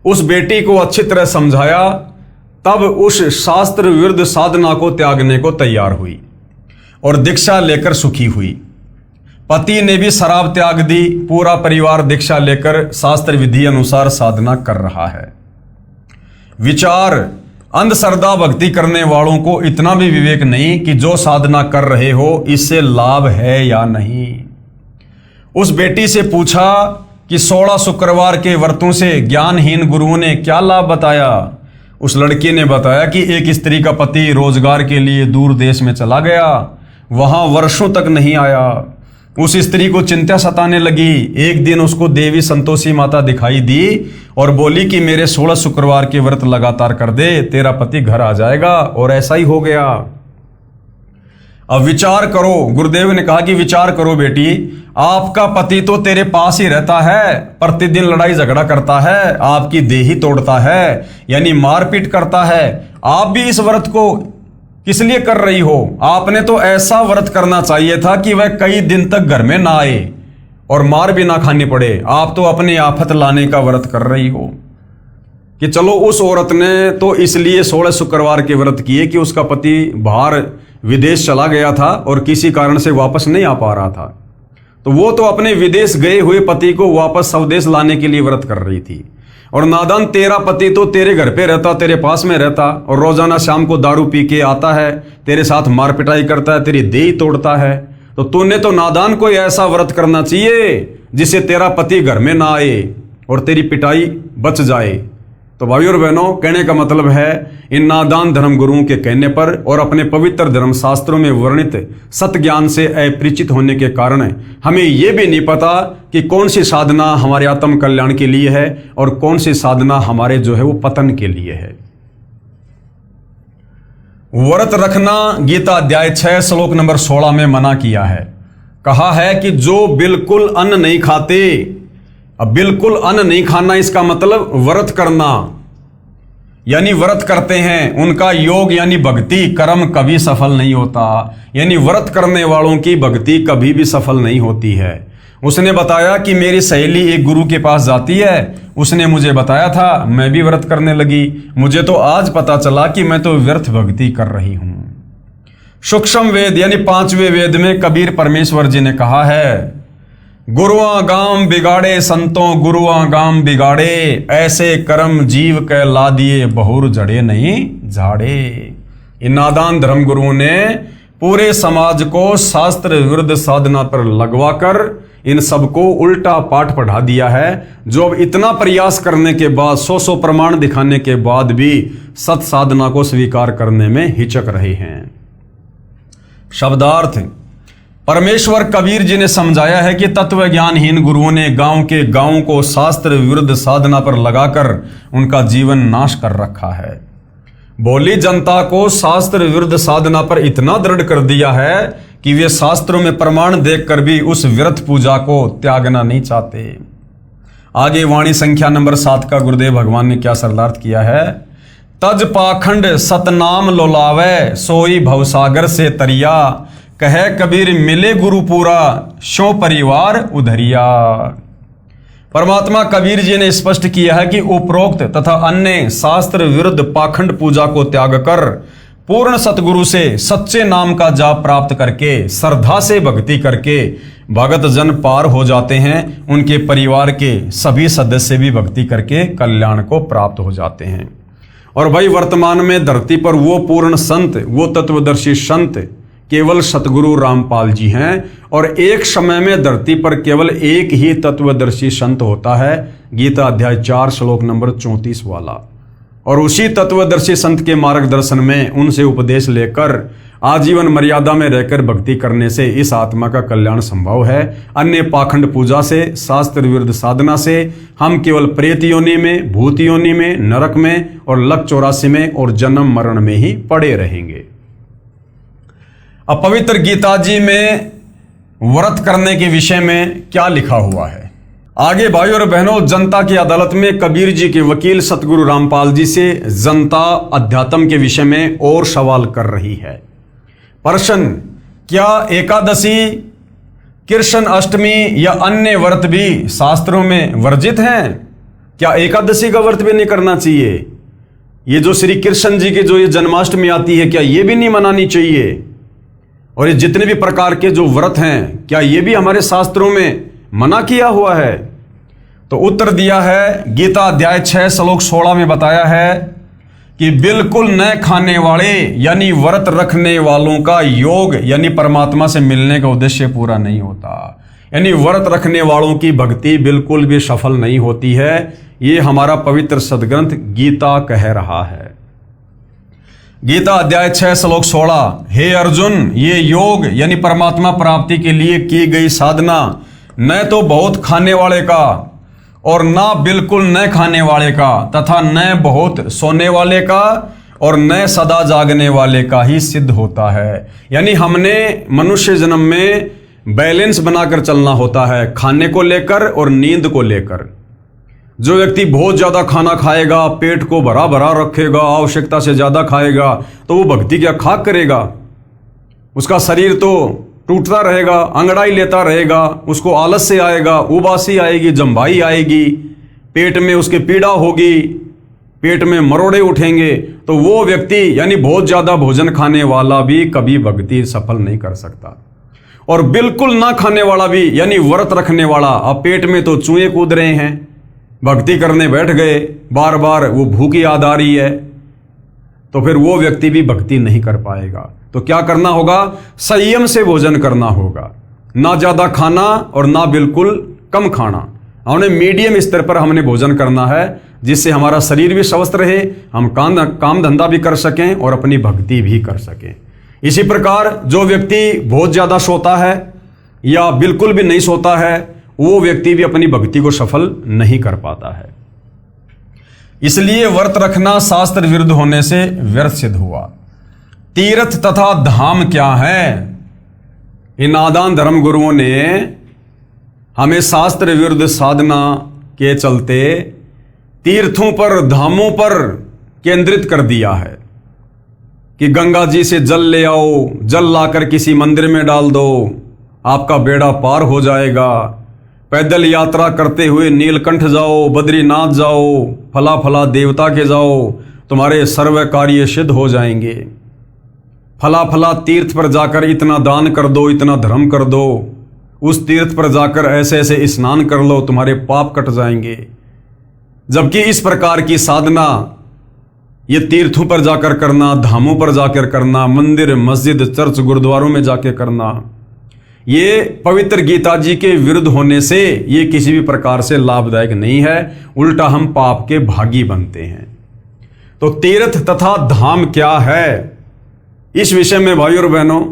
उस बेटी को अच्छी तरह समझाया, तब उस शास्त्र विरुद्ध साधना को त्यागने को तैयार हुई और दीक्षा लेकर सुखी हुई। पति ने भी शराब त्याग दी, पूरा परिवार दीक्षा लेकर शास्त्र विधि अनुसार साधना कर रहा है। विचार, अंधश्रद्धा भक्ति करने वालों को इतना भी विवेक नहीं कि जो साधना कर रहे हो इससे लाभ है या नहीं। उस बेटी से पूछा कि 16 शुक्रवार के व्रतों से ज्ञानहीन गुरुओं ने क्या लाभ बताया। उस लड़की ने बताया कि एक स्त्री का पति रोजगार के लिए दूर देश में चला गया, वहां वर्षों तक नहीं आया। उस स्त्री को चिंता सताने लगी। एक दिन उसको देवी संतोषी माता दिखाई दी और बोली कि मेरे 16 शुक्रवार के व्रत लगातार कर दे, तेरा पति घर आ जाएगा। और ऐसा ही हो गया। अब विचार करो, गुरुदेव ने कहा कि विचार करो बेटी, आपका पति तो तेरे पास ही रहता है, प्रतिदिन लड़ाई झगड़ा करता है, आपकी देही तोड़ता है यानी मारपीट करता है। आप भी इस व्रत को किस लिए कर रही हो? आपने तो ऐसा व्रत करना चाहिए था कि वह कई दिन तक घर में ना आए और मार भी ना खानी पड़े। आप तो अपनी आफत लाने का व्रत कर रही हो। कि चलो उस औरत ने तो इसलिए 16 शुक्रवार के व्रत किए कि उसका पति बाहर विदेश चला गया था और किसी कारण से वापस नहीं आ पा रहा था, तो वो तो अपने विदेश गए हुए पति को वापस स्वदेश लाने के लिए व्रत कर रही थी। और नादान तेरा पति तो तेरे घर पे रहता, तेरे पास में रहता, और रोजाना शाम को दारू पी के आता है, तेरे साथ मार पिटाई करता है, तेरी देह तोड़ता है, तो तूने तो नादान कोई ऐसा व्रत करना चाहिए जिससे तेरा पति घर में ना आए और तेरी पिटाई बच जाए। तो भाइयों और बहनों, कहने का मतलब है, इन नादान धर्म गुरुओं के कहने पर और अपने पवित्र धर्म शास्त्रों में वर्णित सत्य ज्ञान से अपरिचित होने के कारण हमें यह भी नहीं पता कि कौन सी साधना हमारे आत्म कल्याण के लिए है और कौन सी साधना हमारे जो है वो पतन के लिए है। व्रत रखना गीता अध्याय 6 श्लोक नंबर 16 में मना किया है। कहा है कि जो बिल्कुल अन्न नहीं खाते, अब बिल्कुल अन्न नहीं खाना इसका मतलब व्रत करना, यानी व्रत करते हैं, उनका योग यानी भक्ति कर्म कभी सफल नहीं होता, यानी व्रत करने वालों की भक्ति कभी भी सफल नहीं होती है। उसने बताया कि मेरी सहेली एक गुरु के पास जाती है, उसने मुझे बताया था, मैं भी व्रत करने लगी, मुझे तो आज पता चला कि मैं तो व्यर्थ भक्ति कर रही हूं। सूक्ष्म वेद यानी 5वें वेद में कबीर परमेश्वर जी ने कहा है, गुरुआ गाम बिगाड़े संतों गुरुआ गाम बिगाड़े, ऐसे कर्म जीव के ला दिए बहुर जड़े नहीं झाड़े। इन नादान धर्म गुरुओं ने पूरे समाज को शास्त्र विरुद्ध साधना पर लगवाकर इन सबको उल्टा पाठ पढ़ा दिया है, जो अब इतना प्रयास करने के बाद 100 प्रमाण दिखाने के बाद भी सत साधना को स्वीकार करने में हिचक रहे हैं। शब्दार्थ, परमेश्वर कबीर जी ने समझाया है कि तत्व ज्ञानहीन गुरुओं ने गांव के गांवों को शास्त्र विरुद्ध साधना पर लगाकर उनका जीवन नाश कर रखा है। भोली जनता को शास्त्र विरुद्ध साधना पर इतना दृढ़ कर दिया है कि वे शास्त्रों में प्रमाण देखकर भी उस व्यर्थ पूजा को त्यागना नहीं चाहते। आगे वाणी संख्या नंबर 7 का गुरुदेव भगवान ने क्या शब्दार्थ किया है, तज पाखंड सतनाम लोलावे सोई भवसागर से तरिया, कहे कबीर मिले गुरु पूरा शो परिवार उधरिया। परमात्मा कबीर जी ने स्पष्ट किया है कि उपरोक्त तथा अन्य शास्त्र विरुद्ध पाखंड पूजा को त्याग कर पूर्ण सतगुरु से सच्चे नाम का जाप प्राप्त करके श्रद्धा से भक्ति करके भगत जन पार हो जाते हैं, उनके परिवार के सभी सदस्य भी भक्ति करके कल्याण को प्राप्त हो जाते हैं। और भाई वर्तमान में धरती पर वो पूर्ण संत, वो तत्वदर्शी संत केवल सतगुरु रामपाल जी हैं, और एक समय में धरती पर केवल एक ही तत्वदर्शी संत होता है, गीता अध्याय 4 श्लोक नंबर 34 वाला। और उसी तत्वदर्शी संत के मार्गदर्शन में उनसे उपदेश लेकर आजीवन मर्यादा में रहकर भक्ति करने से इस आत्मा का कल्याण संभव है। अन्य पाखंड पूजा से, शास्त्र विरुद्ध साधना से हम केवल प्रेत योनि में, भूत योनि में, नरक में और लक 84 में और जन्म मरण में ही पड़े रहेंगे। अब पवित्र गीता जी में व्रत करने के विषय में क्या लिखा हुआ है। आगे भाइयों और बहनों, जनता की अदालत में कबीर जी के वकील सतगुरु रामपाल जी से जनता अध्यात्म के विषय में और सवाल कर रही है। प्रश्न, क्या एकादशी, कृष्ण अष्टमी या अन्य व्रत भी शास्त्रों में वर्जित हैं? क्या एकादशी का व्रत भी नहीं करना चाहिए? ये जो श्री कृष्ण जी की जो ये जन्माष्टमी आती है, क्या ये भी नहीं मनानी चाहिए? और ये जितने भी प्रकार के जो व्रत हैं, क्या ये भी हमारे शास्त्रों में मना किया हुआ है? तो उत्तर दिया है, गीता अध्याय 6 श्लोक 16 में बताया है कि बिल्कुल न खाने वाले यानी व्रत रखने वालों का योग यानी परमात्मा से मिलने का उद्देश्य पूरा नहीं होता, यानी व्रत रखने वालों की भक्ति बिल्कुल भी सफल नहीं होती है। ये हमारा पवित्र सदग्रंथ गीता कह रहा है। गीता अध्याय 6 श्लोक 16, हे अर्जुन, ये योग यानी परमात्मा प्राप्ति के लिए की गई साधना न तो बहुत खाने वाले का और ना बिल्कुल न खाने वाले का तथा न बहुत सोने वाले का और न सदा जागने वाले का ही सिद्ध होता है। यानी हमने मनुष्य जन्म में बैलेंस बनाकर चलना होता है, खाने को लेकर और नींद को लेकर। जो व्यक्ति बहुत ज्यादा खाना खाएगा, पेट को भरा भरा रखेगा, आवश्यकता से ज्यादा खाएगा, तो वो भक्ति क्या खाक करेगा? उसका शरीर तो टूटता रहेगा, अंगड़ाई लेता रहेगा, उसको आलस्य आएगा, उबासी आएगी, जम्भाई आएगी, पेट में उसके पीड़ा होगी, पेट में मरोड़े उठेंगे। तो वो व्यक्ति यानी बहुत ज्यादा भोजन खाने वाला भी कभी भक्ति सफल नहीं कर सकता। और बिल्कुल ना खाने वाला भी यानी व्रत रखने वाला, अब पेट में तो चूहे कूद रहे हैं, भक्ति करने बैठ गए, बार बार वो भूख याद आ रही है, तो फिर वो व्यक्ति भी भक्ति नहीं कर पाएगा। तो क्या करना होगा? संयम से भोजन करना होगा, ना ज्यादा खाना और ना बिल्कुल कम खाना। हमने मीडियम स्तर पर हमने भोजन करना है, जिससे हमारा शरीर भी स्वस्थ रहे, हम काम धंधा भी कर सकें और अपनी भक्ति भी कर सकें। इसी प्रकार जो व्यक्ति बहुत ज्यादा सोता है या बिल्कुल भी नहीं सोता है, वो व्यक्ति भी अपनी भक्ति को सफल नहीं कर पाता है। इसलिए व्रत रखना शास्त्र विरुद्ध होने से व्यर्थ सिद्ध हुआ। तीर्थ तथा धाम क्या है? इन नादान धर्म गुरुओं ने हमें शास्त्र विरुद्ध साधना के चलते तीर्थों पर, धामों पर केंद्रित कर दिया है कि गंगा जी से जल ले आओ, जल लाकर किसी मंदिर में डाल दो, आपका बेड़ा पार हो जाएगा। पैदल यात्रा करते हुए नीलकंठ जाओ, बद्रीनाथ जाओ, फला फला देवता के जाओ, तुम्हारे सर्व कार्य सिद्ध हो जाएंगे। फला फला तीर्थ पर जाकर इतना दान कर दो, इतना धर्म कर दो, उस तीर्थ पर जाकर ऐसे ऐसे स्नान कर लो, तुम्हारे पाप कट जाएंगे। जबकि इस प्रकार की साधना ये तीर्थों पर जाकर करना, धामों पर जाकर करना, मंदिर मस्जिद चर्च गुरुद्वारों में जाकर करना, ये पवित्र गीता जी के विरुद्ध होने से ये किसी भी प्रकार से लाभदायक नहीं है, उल्टा हम पाप के भागी बनते हैं। तो तीर्थ तथा धाम क्या है, इस विषय में भाइयों और बहनों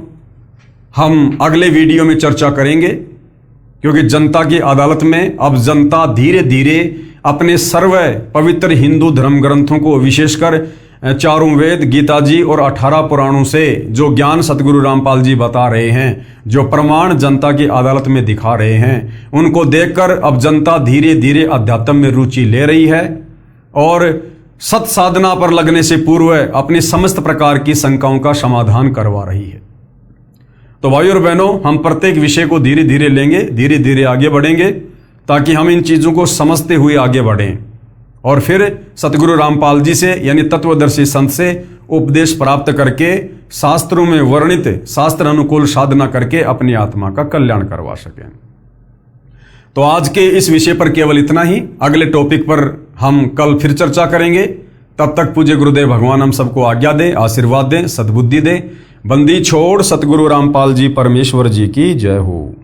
हम अगले वीडियो में चर्चा करेंगे, क्योंकि जनता की अदालत में अब जनता धीरे धीरे अपने सर्व पवित्र हिंदू धर्म ग्रंथों को, विशेषकर चारों वेद, गीता जी और 18 पुराणों से जो ज्ञान सतगुरु रामपाल जी बता रहे हैं, जो प्रमाण जनता की अदालत में दिखा रहे हैं, उनको देखकर अब जनता धीरे धीरे अध्यात्म में रुचि ले रही है और सत साधना पर लगने से पूर्व अपनी समस्त प्रकार की शंकाओं का समाधान करवा रही है। तो भाइयों और बहनों, हम प्रत्येक विषय को धीरे धीरे लेंगे, धीरे धीरे आगे बढ़ेंगे, ताकि हम इन चीजों को समझते हुए आगे बढ़ें और फिर सतगुरु रामपाल जी से यानी तत्वदर्शी संत से उपदेश प्राप्त करके शास्त्रों में वर्णित शास्त्र अनुकूल साधना करके अपनी आत्मा का कल्याण करवा सकें। तो आज के इस विषय पर केवल इतना ही। अगले टॉपिक पर हम कल फिर चर्चा करेंगे। तब तक पूज्य गुरुदेव भगवान हम सबको आज्ञा दें, आशीर्वाद दें, सद्बुद्धि दें। बंदी छोड़ सतगुरु रामपाल जी परमेश्वर जी की जय हो।